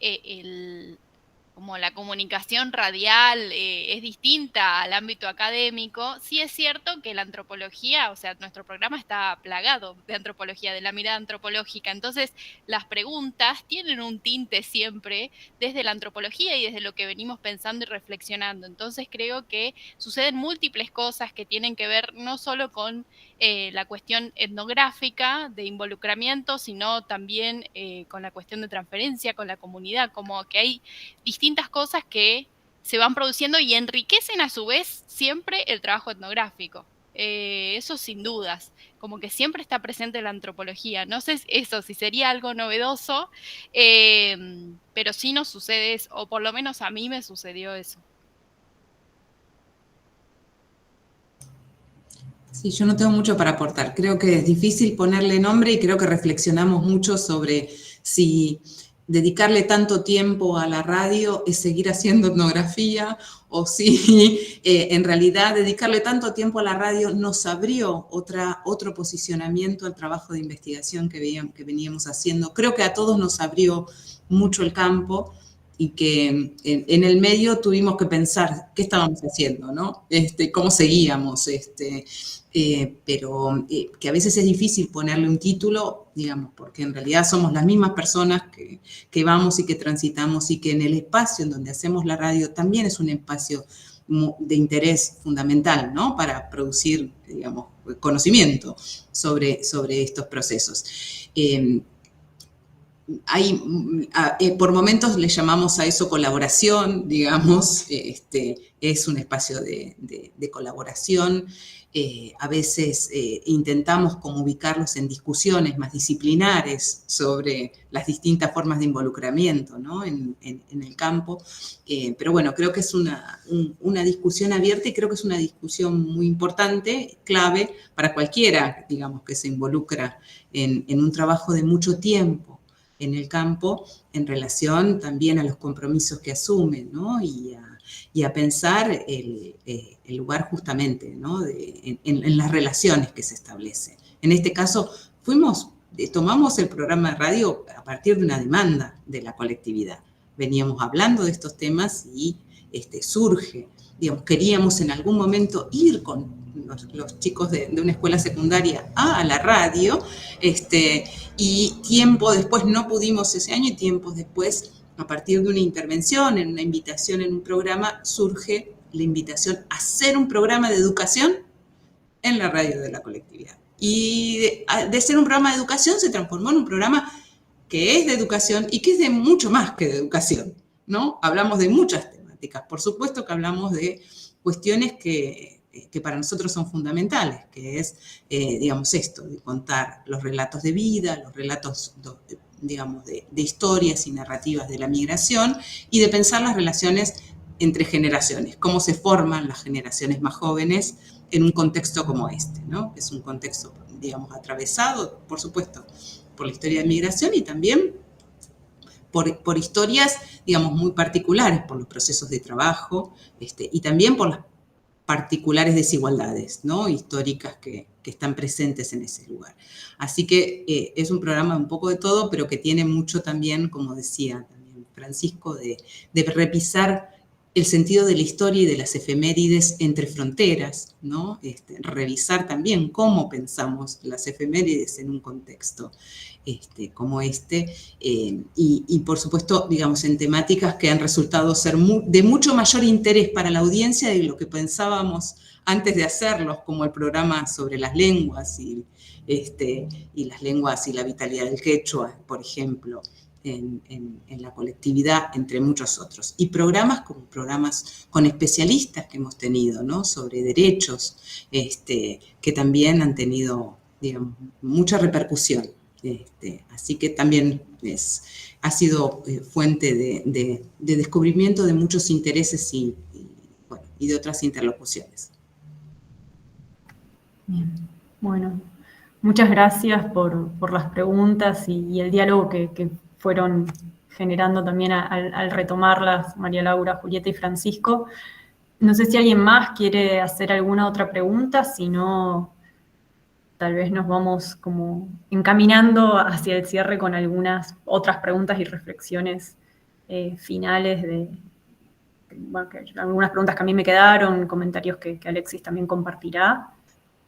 como la comunicación radial es distinta al ámbito académico, sí es cierto que la antropología, o sea, nuestro programa está plagado de antropología, de la mirada antropológica. Entonces, las preguntas tienen un tinte siempre desde la antropología y desde lo que venimos pensando y reflexionando. Entonces, creo que suceden múltiples cosas que tienen que ver no solo con la cuestión etnográfica de involucramiento, sino también con la cuestión de transferencia con la comunidad, como que hay distintas distintas cosas que se van produciendo y enriquecen a su vez siempre el trabajo etnográfico. Eso sin dudas, como que siempre está presente la antropología. No sé eso, si sería algo novedoso, pero sí nos sucede eso, o por lo menos a mí me sucedió eso. Sí, yo no tengo mucho para aportar. Creo que es difícil ponerle nombre y creo que reflexionamos mucho sobre si dedicarle tanto tiempo a la radio es seguir haciendo etnografía o si en realidad dedicarle tanto tiempo a la radio nos abrió otro posicionamiento al trabajo de investigación que veníamos haciendo. Creo que a todos nos abrió mucho el campo y que en el medio tuvimos que pensar qué estábamos haciendo, ¿no? Cómo seguíamos, pero que a veces es difícil ponerle un título, digamos, porque en realidad somos las mismas personas que vamos y que transitamos y que en el espacio en donde hacemos la radio también es un espacio de interés fundamental, ¿no? Para producir, digamos, conocimiento sobre estos procesos. Por momentos le llamamos a eso colaboración, digamos, es un espacio de colaboración. A veces intentamos como ubicarlos en discusiones más disciplinares sobre las distintas formas de involucramiento, ¿no? en el campo. Pero bueno, creo que es una discusión abierta y creo que es una discusión muy importante, clave para cualquiera, digamos, que se involucra en un trabajo de mucho tiempo en el campo, en relación también a los compromisos que asumen, ¿no? Y a pensar el lugar justamente, ¿no? en las relaciones que se establecen. En este caso, tomamos el programa de radio a partir de una demanda de la colectividad. Veníamos hablando de estos temas y surge, digamos, queríamos en algún momento ir con los chicos de una escuela secundaria a la radio, y tiempo después, no pudimos ese año, y tiempo después, a partir de una intervención, en una invitación en un programa, surge la invitación a hacer un programa de educación en la radio de la colectividad. Y de ser un programa de educación se transformó en un programa que es de educación y que es de mucho más que de educación, ¿no? Hablamos de muchas temáticas. Por supuesto que hablamos de cuestiones que para nosotros son fundamentales, que es, digamos, esto, de contar los relatos de vida, los relatos, digamos, de historias y narrativas de la migración, y de pensar las relaciones entre generaciones, cómo se forman las generaciones más jóvenes en un contexto como este, ¿no? Es un contexto, digamos, atravesado, por supuesto, por la historia de migración y también por historias, digamos, muy particulares, por los procesos de trabajo, y también por las particulares desigualdades, ¿no? Históricas que están presentes en ese lugar. Así que es un programa un poco de todo, pero que tiene mucho también, como decía también Francisco, de revisar el sentido de la historia y de las efemérides entre fronteras, ¿no? Revisar también cómo pensamos las efemérides en un contexto como y por supuesto, digamos, en temáticas que han resultado ser de mucho mayor interés para la audiencia de lo que pensábamos antes de hacerlos, como el programa sobre las lenguas y las lenguas y la vitalidad del quechua, por ejemplo, en la colectividad, entre muchos otros. Y programas con especialistas que hemos tenido, ¿no? Sobre derechos, que también han tenido, digamos, mucha repercusión. Así que también ha sido fuente de descubrimiento de muchos intereses y de otras interlocuciones. Bien. Bueno, muchas gracias por las preguntas y el diálogo que fueron generando también al retomarlas María Laura, Julieta y Francisco. No sé si alguien más quiere hacer alguna otra pregunta, si no, tal vez nos vamos como encaminando hacia el cierre con algunas otras preguntas y reflexiones finales algunas preguntas que a mí me quedaron, comentarios que Alexis también compartirá.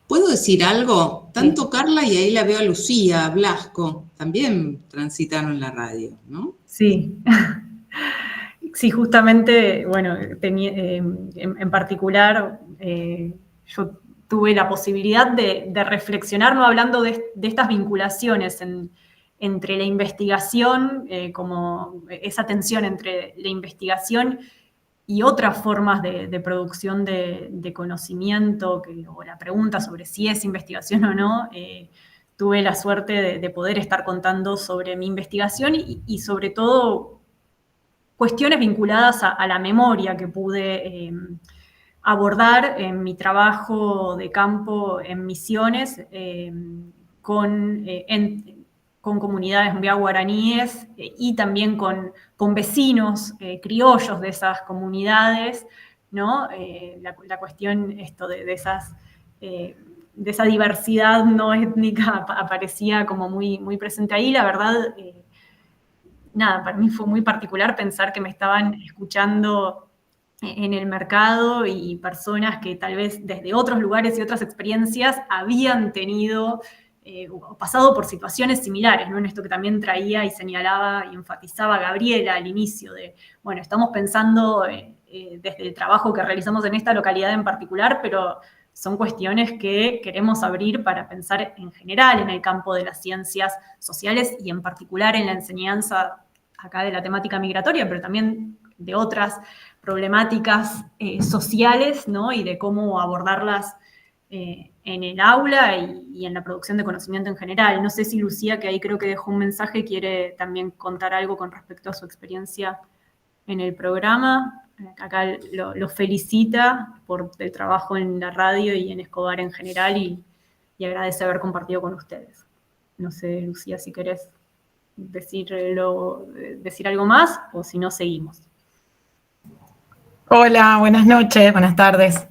¿Puedo decir algo? Tanto Carla y ahí la veo a Lucía, a Blasco, también transitaron la radio, ¿no? Sí. Sí, justamente, bueno, en particular, yo tuve la posibilidad de reflexionar, no hablando de estas vinculaciones en entre la investigación, como esa tensión entre la investigación y otras formas de producción de conocimiento, o la pregunta sobre si es investigación o no. Tuve la suerte de poder estar contando sobre mi investigación y sobre todo cuestiones vinculadas a la memoria que pude abordar en mi trabajo de campo en Misiones con comunidades mbiá guaraníes y también con vecinos criollos de esas comunidades, ¿no? La cuestión de esa diversidad no étnica aparecía como muy, muy presente ahí. La verdad, nada, para mí fue muy particular pensar que me estaban escuchando en el mercado y personas que tal vez desde otros lugares y otras experiencias habían tenido o pasado por situaciones similares, ¿no? En esto que también traía y señalaba y enfatizaba Gabriela al inicio de, bueno, estamos pensando desde el trabajo que realizamos en esta localidad en particular, pero son cuestiones que queremos abrir para pensar en general en el campo de las ciencias sociales y en particular en la enseñanza acá de la temática migratoria, pero también de otras problemáticas sociales, ¿no? Y de cómo abordarlas en el aula y en la producción de conocimiento en general. No sé si Lucía, que ahí creo que dejó un mensaje, quiere también contar algo con respecto a su experiencia en el programa. Acá lo felicita por el trabajo en la radio y en Escobar en general y agradece haber compartido con ustedes. No sé, Lucía, si querés decir algo más o si no, seguimos. Hola, buenas noches, buenas tardes.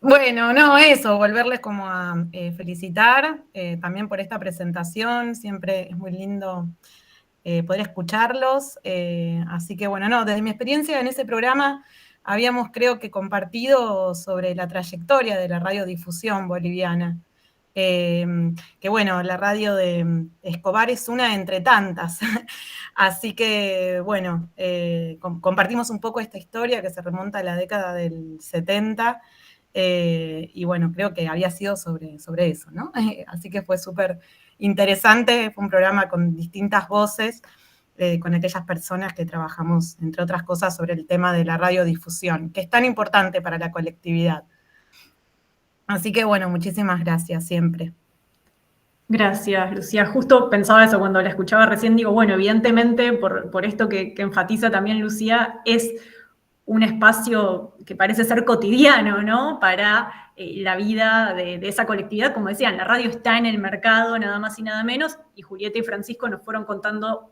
Bueno, no, eso, volverles como a felicitar también por esta presentación, siempre es muy lindo poder escucharlos, así que bueno, no, desde mi experiencia en ese programa habíamos creo que compartido sobre la trayectoria de la radiodifusión boliviana, que bueno, la radio de Escobar es una entre tantas, así que bueno, compartimos un poco esta historia que se remonta a la década del 70, y bueno, creo que había sido sobre eso, ¿no? Así que fue súper interesante, fue un programa con distintas voces, con aquellas personas que trabajamos, entre otras cosas, sobre el tema de la radiodifusión, que es tan importante para la colectividad. Así que bueno, muchísimas gracias siempre. Gracias, Lucía. Justo pensaba eso cuando la escuchaba recién, digo, bueno, evidentemente por esto que enfatiza también Lucía, es un espacio que parece ser cotidiano, ¿no? Para la vida de esa colectividad. Como decían, la radio está en el mercado, nada más y nada menos, y Julieta y Francisco nos fueron contando,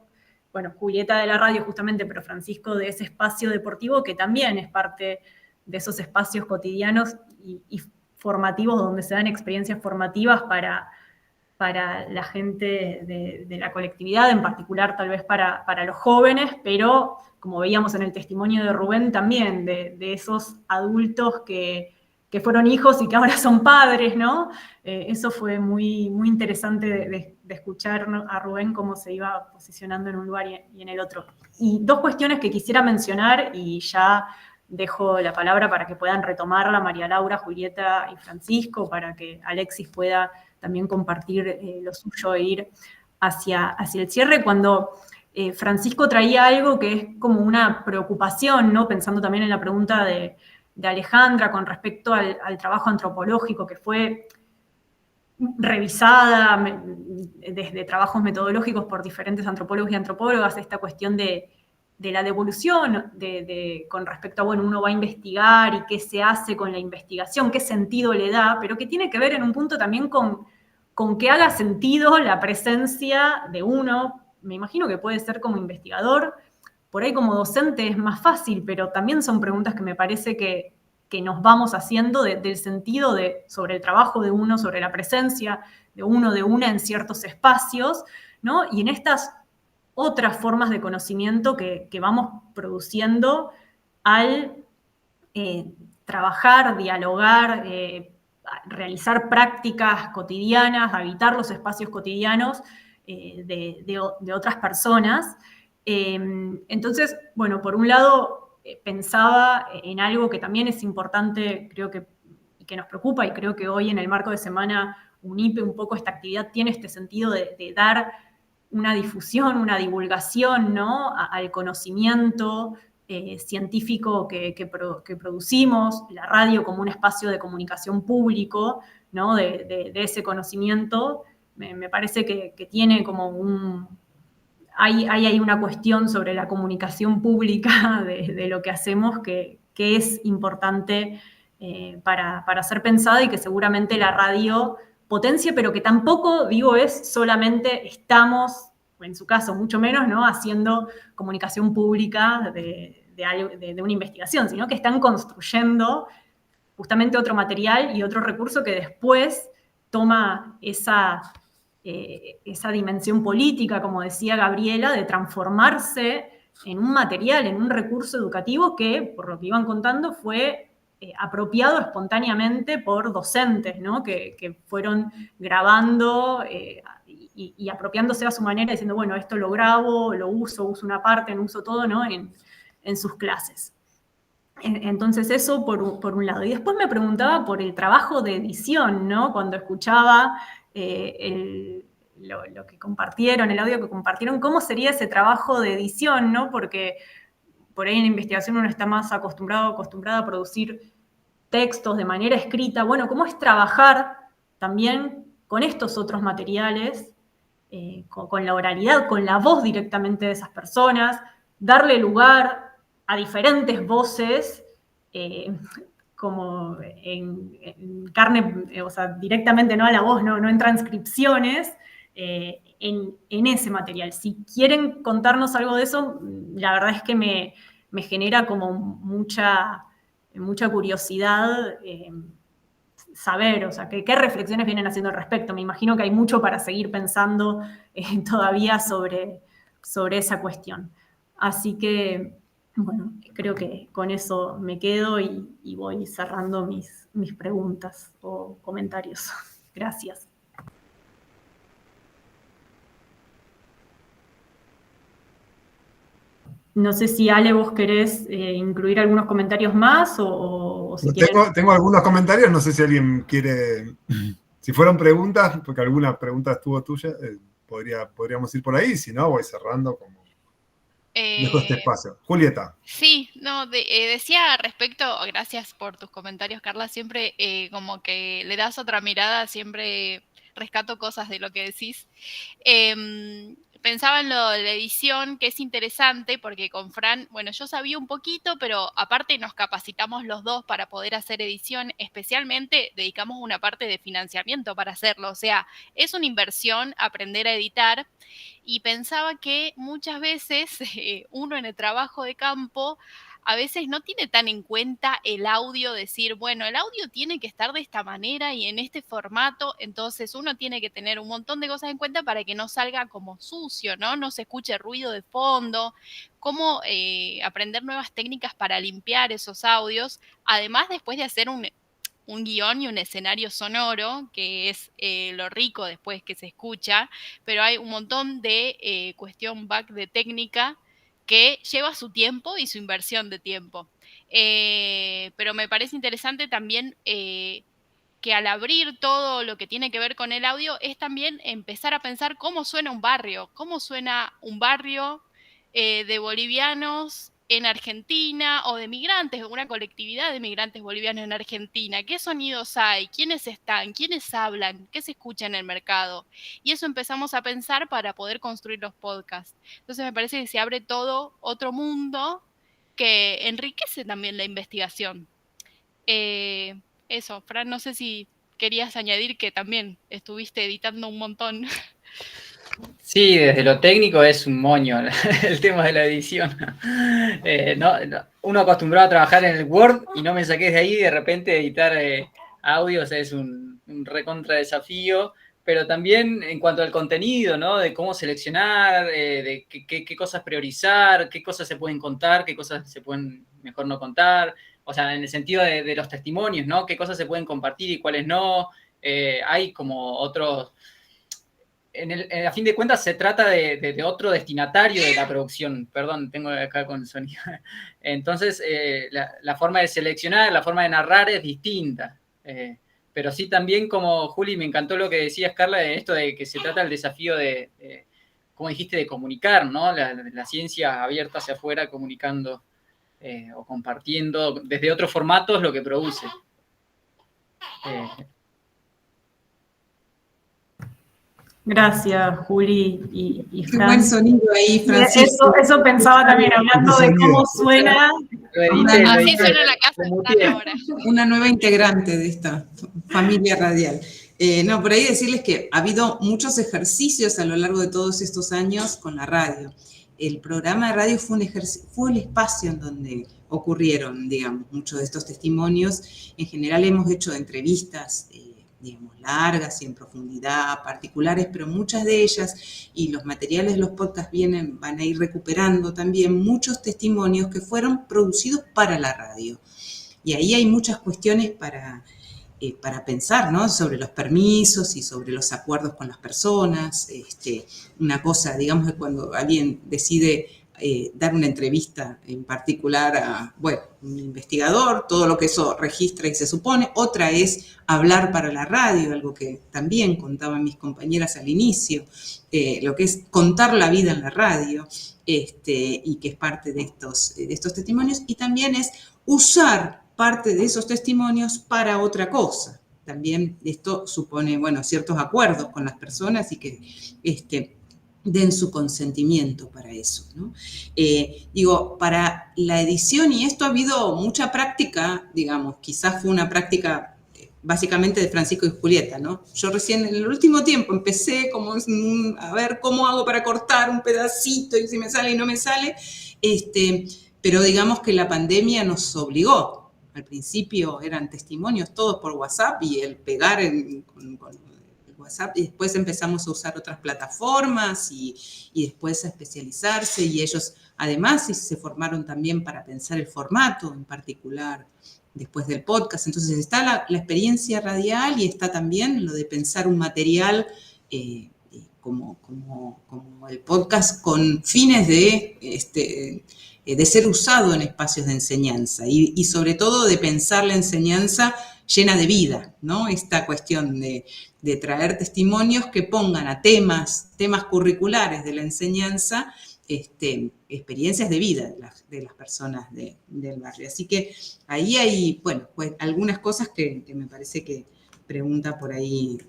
bueno, Julieta de la radio justamente, pero Francisco de ese espacio deportivo que también es parte de esos espacios cotidianos y formativos donde se dan experiencias formativas para la gente de la colectividad, en particular tal vez para los jóvenes, pero como veíamos en el testimonio de Rubén también, de esos adultos que fueron hijos y que ahora son padres, ¿no? Eso fue muy, muy interesante de escuchar a Rubén cómo se iba posicionando en un lugar y en el otro. Y dos cuestiones que quisiera mencionar y ya dejo la palabra para que puedan retomarla María Laura, Julieta y Francisco, para que Alexis pueda también compartir lo suyo e ir hacia el cierre. Cuando Francisco traía algo que es como una preocupación, ¿no? Pensando también en la pregunta de Alejandra con respecto al trabajo antropológico que fue revisada desde trabajos metodológicos por diferentes antropólogos y antropólogas, esta cuestión de la devolución con respecto a, bueno, uno va a investigar y qué se hace con la investigación, qué sentido le da, pero que tiene que ver en un punto también con que haga sentido la presencia de uno. Me imagino que puede ser como investigador, por ahí como docente es más fácil, pero también son preguntas que me parece que nos vamos haciendo del sentido sobre el trabajo de uno, sobre la presencia de uno, de una en ciertos espacios, ¿no? Y en estas otras formas de conocimiento que vamos produciendo al trabajar, dialogar, realizar prácticas cotidianas, habitar los espacios cotidianos de otras personas. Entonces, bueno, por un lado pensaba en algo que también es importante, creo que nos preocupa, y creo que hoy en el marco de Semana UNIPE un poco esta actividad tiene este sentido de dar una difusión, una divulgación, ¿no? Al conocimiento científico que producimos, la radio como un espacio de comunicación público, ¿no? de ese conocimiento, me parece que tiene como hay una cuestión sobre la comunicación pública de lo que hacemos que es importante para ser pensada y que seguramente la radio potencia, pero que tampoco, digo, es solamente estamos, en su caso mucho menos, ¿no? haciendo comunicación pública de una investigación, sino que están construyendo justamente otro material y otro recurso que después toma esa dimensión política, como decía Gabriela, de transformarse en un material, en un recurso educativo que, por lo que iban contando, fue apropiado espontáneamente por docentes, ¿no? que fueron grabando y apropiándose a su manera, diciendo, bueno, esto lo grabo, lo uso una parte, no uso todo, ¿no? en sus clases. Entonces eso por un lado. Y después me preguntaba por el trabajo de edición, ¿no? Cuando escuchaba lo que compartieron, el audio que compartieron, ¿cómo sería ese trabajo de edición, ¿no? Porque por ahí en investigación uno está más acostumbrada a producir textos de manera escrita. Bueno, ¿cómo es trabajar también con estos otros materiales, con la oralidad, con la voz directamente de esas personas, darle lugar a diferentes voces, como en carne, o sea, directamente no a la voz, no en transcripciones, en ese material. Si quieren contarnos algo de eso, la verdad es que me genera como mucha curiosidad saber, o sea, qué reflexiones vienen haciendo al respecto. Me imagino que hay mucho para seguir pensando todavía sobre esa cuestión. Así que, bueno, creo que con eso me quedo y voy cerrando mis preguntas o comentarios. Gracias. No sé si, Ale, vos querés incluir algunos comentarios más o si tengo algunos comentarios, no sé si alguien quiere... Si fueron preguntas, porque alguna pregunta estuvo tuya, podríamos ir por ahí, si no, voy cerrando como... Dejo este espacio. Julieta. Sí, no, decía respecto, gracias por tus comentarios, Carla, siempre como que le das otra mirada, siempre rescato cosas de lo que decís. Pensaba en lo de la edición, que es interesante, porque con Fran, bueno, yo sabía un poquito, pero aparte nos capacitamos los dos para poder hacer edición, especialmente dedicamos una parte de financiamiento para hacerlo, o sea, es una inversión aprender a editar, y pensaba que muchas veces uno en el trabajo de campo a veces no tiene tan en cuenta el audio, decir, bueno, el audio tiene que estar de esta manera y en este formato, entonces uno tiene que tener un montón de cosas en cuenta para que no salga como sucio, ¿no? No se escuche ruido de fondo, cómo aprender nuevas técnicas para limpiar esos audios, además después de hacer un guión y un escenario sonoro, que es lo rico después que se escucha, pero hay un montón de cuestión back de técnica que lleva su tiempo y su inversión de tiempo. Pero me parece interesante también que al abrir todo lo que tiene que ver con el audio es también empezar a pensar cómo suena un barrio de bolivianos en Argentina o de migrantes, una colectividad de migrantes bolivianos en Argentina. ¿Qué sonidos hay? ¿Quiénes están? ¿Quiénes hablan? ¿Qué se escucha en el mercado? Y eso empezamos a pensar para poder construir los podcasts. Entonces me parece que se abre todo otro mundo que enriquece también la investigación. Eso, Fran, no sé si querías añadir que también estuviste editando un montón. Sí, desde lo técnico es un moño el tema de la edición. Uno acostumbrado a trabajar en el Word y no me saqué de ahí, de repente editar audios es un recontra desafío, pero también en cuanto al contenido, ¿no? De cómo seleccionar, de qué cosas priorizar, qué cosas se pueden contar, qué cosas se pueden mejor no contar, o sea, en el sentido de los testimonios, ¿no? Qué cosas se pueden compartir y cuáles no. Hay como otros... a fin de cuentas se trata de otro destinatario de la producción. Perdón, tengo acá con el sonido. Entonces, la forma de seleccionar, la forma de narrar es distinta. Pero sí también, como Juli, me encantó lo que decías, Carla, de esto de que se trata del desafío de como dijiste, de comunicar, ¿no? La ciencia abierta hacia afuera, comunicando o compartiendo desde otros formatos lo que produce. Gracias, Juli y Qué Fran. buen sonido ahí, Francisco. Eso pensaba también, hablando de cómo suena. Así suena la casa ahora. Una nueva integrante de esta familia radial. No, por ahí decirles que ha habido muchos ejercicios a lo largo de todos estos años con la radio. El programa de radio fue el espacio en donde ocurrieron, digamos, muchos de estos testimonios. En general hemos hecho entrevistas, digamos, largas y en profundidad, particulares, pero muchas de ellas, y los materiales de los podcasts van a ir recuperando también muchos testimonios que fueron producidos para la radio. Y ahí hay muchas cuestiones para pensar, ¿no? Sobre los permisos y sobre los acuerdos con las personas. Una cosa, digamos, que cuando alguien decide dar una entrevista en particular a, bueno, un investigador, todo lo que eso registra y se supone. Otra es hablar para la radio, algo que también contaban mis compañeras al inicio, lo que es contar la vida en la radio, y que es parte de estos testimonios. Y también es usar parte de esos testimonios para otra cosa. También esto supone, bueno, ciertos acuerdos con las personas y que den su consentimiento para eso, ¿no? Digo, para la edición, y esto ha habido mucha práctica, digamos, quizás fue una práctica básicamente de Francisco y Julieta, ¿no? Yo recién en el último tiempo empecé como a ver cómo hago para cortar un pedacito y si me sale y no me sale, pero digamos que la pandemia nos obligó. Al principio eran testimonios todos por WhatsApp y el pegar con el WhatsApp, y después empezamos a usar otras plataformas y después a especializarse, y ellos además se formaron también para pensar el formato en particular después del podcast. Entonces está la experiencia radial y está también lo de pensar un material como el podcast con fines de ser usado en espacios de enseñanza y sobre todo de pensar la enseñanza llena de vida, ¿no? Esta cuestión de traer testimonios que pongan a temas curriculares de la enseñanza, experiencias de vida de las personas del barrio. Así que ahí hay, bueno, pues algunas cosas que me parece que pregunta por ahí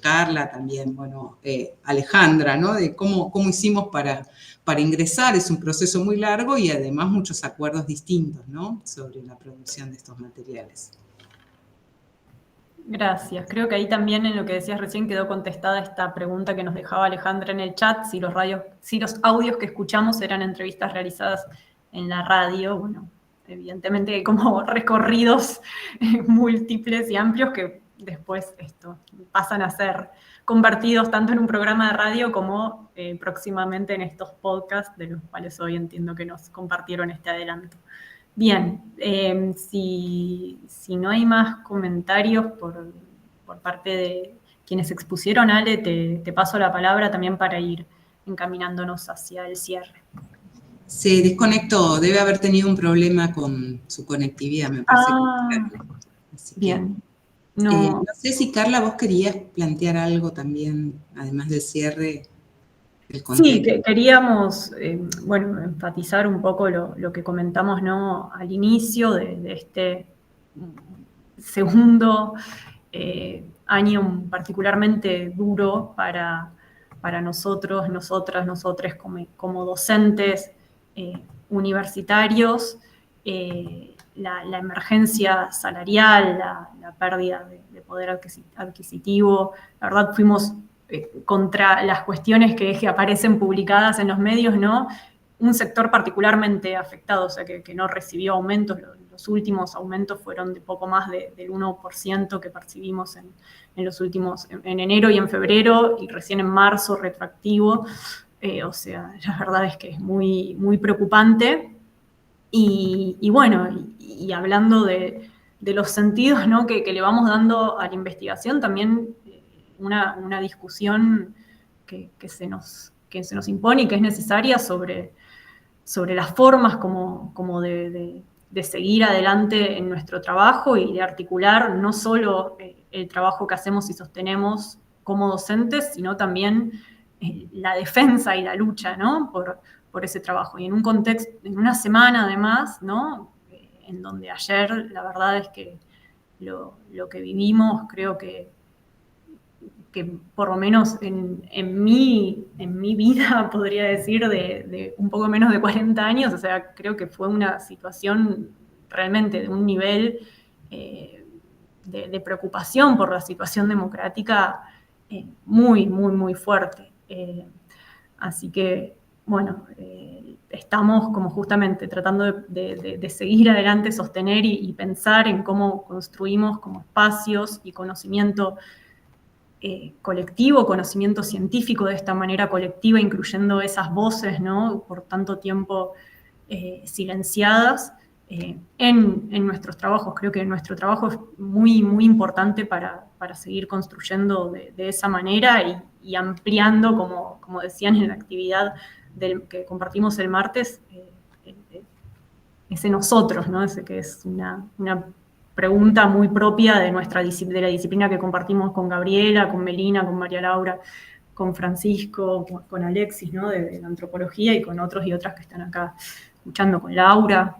Carla, también, bueno, Alejandra, ¿no? De cómo hicimos para ingresar. Es un proceso muy largo y además muchos acuerdos distintos, ¿no? Sobre la producción de estos materiales. Gracias. Creo que ahí también en lo que decías recién quedó contestada esta pregunta que nos dejaba Alejandra en el chat, si los audios que escuchamos eran entrevistas realizadas en la radio. Bueno, evidentemente hay como recorridos múltiples y amplios que después pasan a ser convertidos tanto en un programa de radio como próximamente en estos podcasts, de los cuales hoy entiendo que nos compartieron este adelanto. Bien, si no hay más comentarios por parte de quienes expusieron, Ale, te paso la palabra también para ir encaminándonos hacia el cierre. Se desconectó, debe haber tenido un problema con su conectividad, me parece. Bien. No sé si, Carla, vos querías plantear algo también, además del cierre. Sí, queríamos, enfatizar un poco lo que comentamos, ¿no? Al inicio de este segundo año particularmente duro para nosotros, nosotras, nosotres como docentes universitarios, la emergencia salarial, la pérdida de poder adquisitivo. La verdad fuimos contra las cuestiones que aparecen publicadas en los medios, ¿no? Un sector particularmente afectado, o sea, que no recibió aumentos. Los últimos aumentos fueron de poco más del 1% que percibimos en los últimos, en enero y en febrero, y recién en marzo retroactivo. O sea, la verdad es que es muy, muy preocupante. Y bueno, y hablando de los sentidos, ¿no? que le vamos dando a la investigación, también una discusión que se nos impone y que es necesaria sobre las formas como de seguir adelante en nuestro trabajo y de articular no solo el trabajo que hacemos y sostenemos como docentes, sino también la defensa y la lucha, ¿no? por ese trabajo. Y en un contexto, en una semana además, ¿no? En donde ayer la verdad es que lo que vivimos, creo que por lo menos en mi vida, podría decir, de un poco menos de 40 años, o sea, creo que fue una situación realmente de un nivel de preocupación por la situación democrática muy, muy, muy fuerte. Así que, bueno, estamos como justamente tratando de seguir adelante, sostener y pensar en cómo construimos como espacios y conocimiento colectivo, conocimiento científico de esta manera colectiva, incluyendo esas voces, ¿no? Por tanto tiempo silenciadas en nuestros trabajos. Creo que nuestro trabajo es muy, muy importante para seguir construyendo de esa manera y ampliando, como decían en la actividad que compartimos el martes, ese nosotros, ¿no? Ese que es una pregunta muy propia de de la disciplina que compartimos con Gabriela, con Melina, con María Laura, con Francisco, con Alexis, ¿no? de la antropología, y con otros y otras que están acá escuchando, con Laura,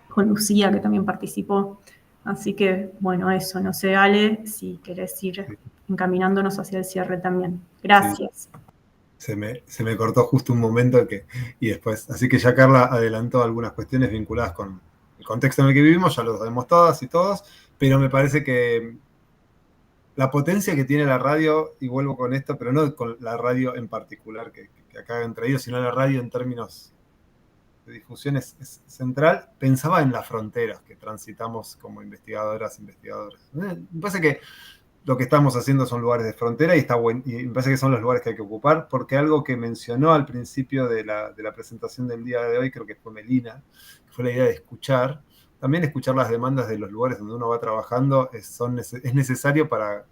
con Lucía, que también participó. Así que, bueno, eso. No sé, Ale, si querés ir encaminándonos hacia el cierre también. Gracias. Sí. Se me cortó justo un momento y después. Así que ya Carla adelantó algunas cuestiones vinculadas con el contexto en el que vivimos, ya lo sabemos todas y todos, pero me parece que la potencia que tiene la radio, y vuelvo con esto, pero no con la radio en particular que acá han traído, sino la radio en términos de difusión es central. Pensaba en las fronteras que transitamos como investigadores. Me parece que lo que estamos haciendo son lugares de frontera y me parece que son los lugares que hay que ocupar, porque algo que mencionó al principio de la presentación del día de hoy, creo que fue Melina, que fue la idea de escuchar. También escuchar las demandas de los lugares donde uno va trabajando es necesario para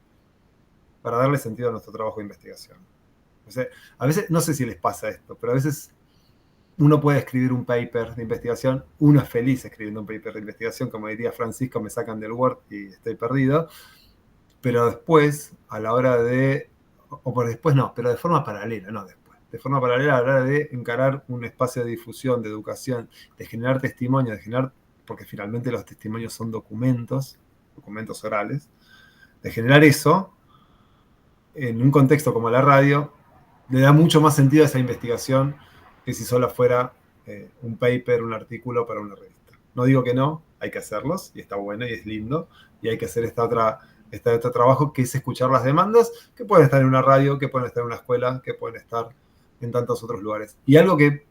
darle sentido a nuestro trabajo de investigación. O sea, a veces, no sé si les pasa esto, pero a veces uno puede escribir un paper de investigación, uno es feliz escribiendo un paper de investigación, como diría Francisco, me sacan del Word y estoy perdido, pero después, a la hora de, o por después no, pero de forma paralela, no después, de forma paralela a la hora de encarar un espacio de difusión, de educación, de generar testimonio, porque finalmente los testimonios son documentos orales, de generar eso, en un contexto como la radio, le da mucho más sentido a esa investigación que si solo fuera un paper, un artículo para una revista. No digo que no, hay que hacerlos, y está bueno, y es lindo, y hay que hacer este otro trabajo, que es escuchar las demandas, que pueden estar en una radio, que pueden estar en una escuela, que pueden estar en tantos otros lugares. Y algo que,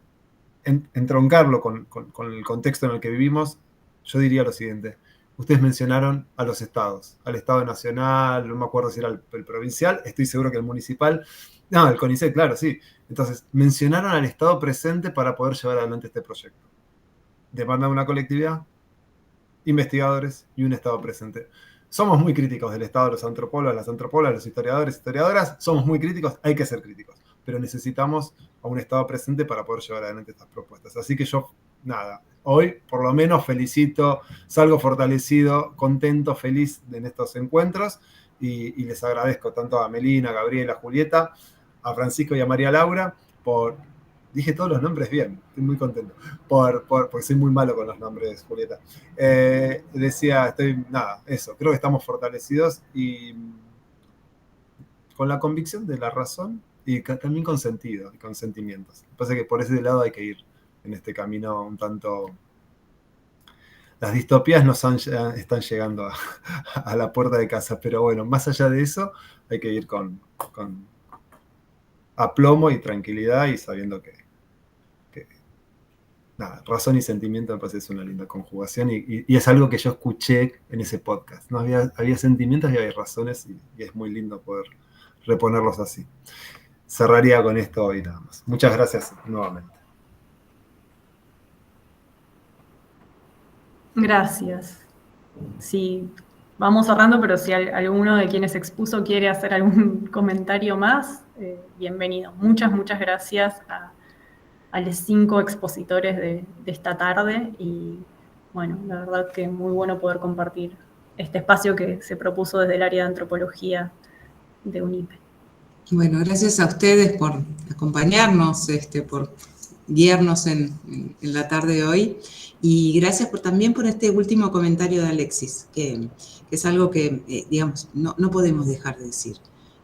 entroncarlo con el contexto en el que vivimos, yo diría lo siguiente. Ustedes mencionaron a los estados, al Estado Nacional, no me acuerdo si era el provincial, estoy seguro que el municipal, no, el CONICET, claro, sí. Entonces, mencionaron al Estado presente para poder llevar adelante este proyecto. Demanda de una colectividad, investigadores y un Estado presente. Somos muy críticos del Estado, los antropólogos, las antropólogas, los historiadores, historiadoras, somos muy críticos, hay que ser críticos, pero necesitamos a un Estado presente para poder llevar adelante estas propuestas. Así que yo, nada, hoy por lo menos felicito, salgo fortalecido, contento, feliz en estos encuentros, y les agradezco tanto a Melina, a Gabriela, a Julieta, a Francisco y a María Laura dije todos los nombres bien, estoy muy contento, porque soy muy malo con los nombres, Julieta. Eso, creo que estamos fortalecidos y con la convicción de la razón y también con sentido y con sentimientos. Me parece que por ese lado hay que ir en este camino un tanto. Las distopías están llegando a la puerta de casa, pero bueno, más allá de eso, hay que ir con aplomo y tranquilidad y sabiendo que razón y sentimiento me parece que es una linda conjugación y es algo que yo escuché en ese podcast, ¿no? Había sentimientos y había razones y es muy lindo poder reponerlos así. Cerraría con esto y nada más. Muchas gracias nuevamente. Gracias. Sí, vamos cerrando, pero si alguno de quienes expuso quiere hacer algún comentario más, bienvenido. Muchas gracias a los 5 expositores de esta tarde y bueno, la verdad que muy bueno poder compartir este espacio que se propuso desde el área de antropología de UNIPE. Bueno, gracias a ustedes por acompañarnos, por guiarnos en la tarde de hoy. Y gracias también por este último comentario de Alexis, que es algo que, digamos, no podemos dejar de decir.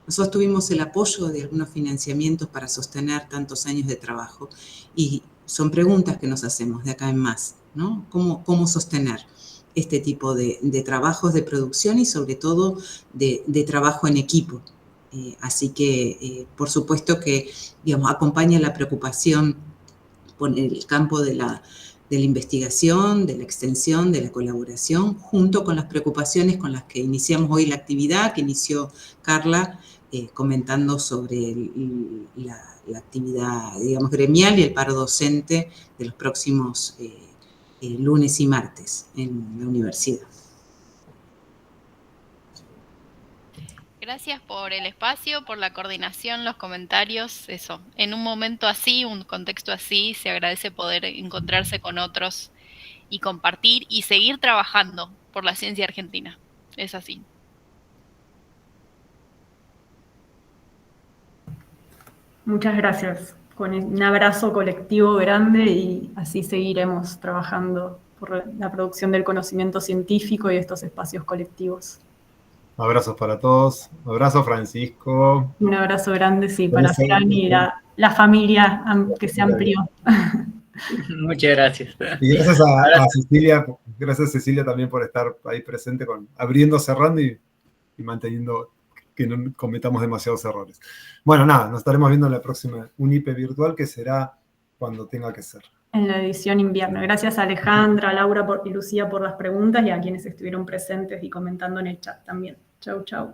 Nosotros tuvimos el apoyo de algunos financiamientos para sostener tantos años de trabajo y son preguntas que nos hacemos de acá en más, ¿no? ¿Cómo sostener este tipo de trabajos de producción y sobre todo de trabajo en equipo? Así que, por supuesto que, digamos, acompaña la preocupación por el campo de la investigación, de la extensión, de la colaboración, junto con las preocupaciones con las que iniciamos hoy la actividad, que inició Carla, comentando sobre la actividad, digamos, gremial y el paro docente de los próximos lunes y martes en la universidad. Gracias por el espacio, por la coordinación, los comentarios, eso. En un momento así, un contexto así, se agradece poder encontrarse con otros y compartir y seguir trabajando por la ciencia argentina. Es así. Muchas gracias. Con un abrazo colectivo grande y así seguiremos trabajando por la producción del conocimiento científico y estos espacios colectivos. Abrazos para todos. Abrazo, Francisco. Un abrazo grande, sí, para Fran y la familia que se amplió. Muchas gracias. Y gracias a Cecilia, gracias Cecilia también por estar ahí presente, abriendo, cerrando y manteniendo que no cometamos demasiados errores. Bueno, nada, nos estaremos viendo en la próxima UNIPE virtual, que será cuando tenga que ser. En la edición invierno. Gracias a Alejandra, a Laura y Lucía por las preguntas y a quienes estuvieron presentes y comentando en el chat también. Chau, chau.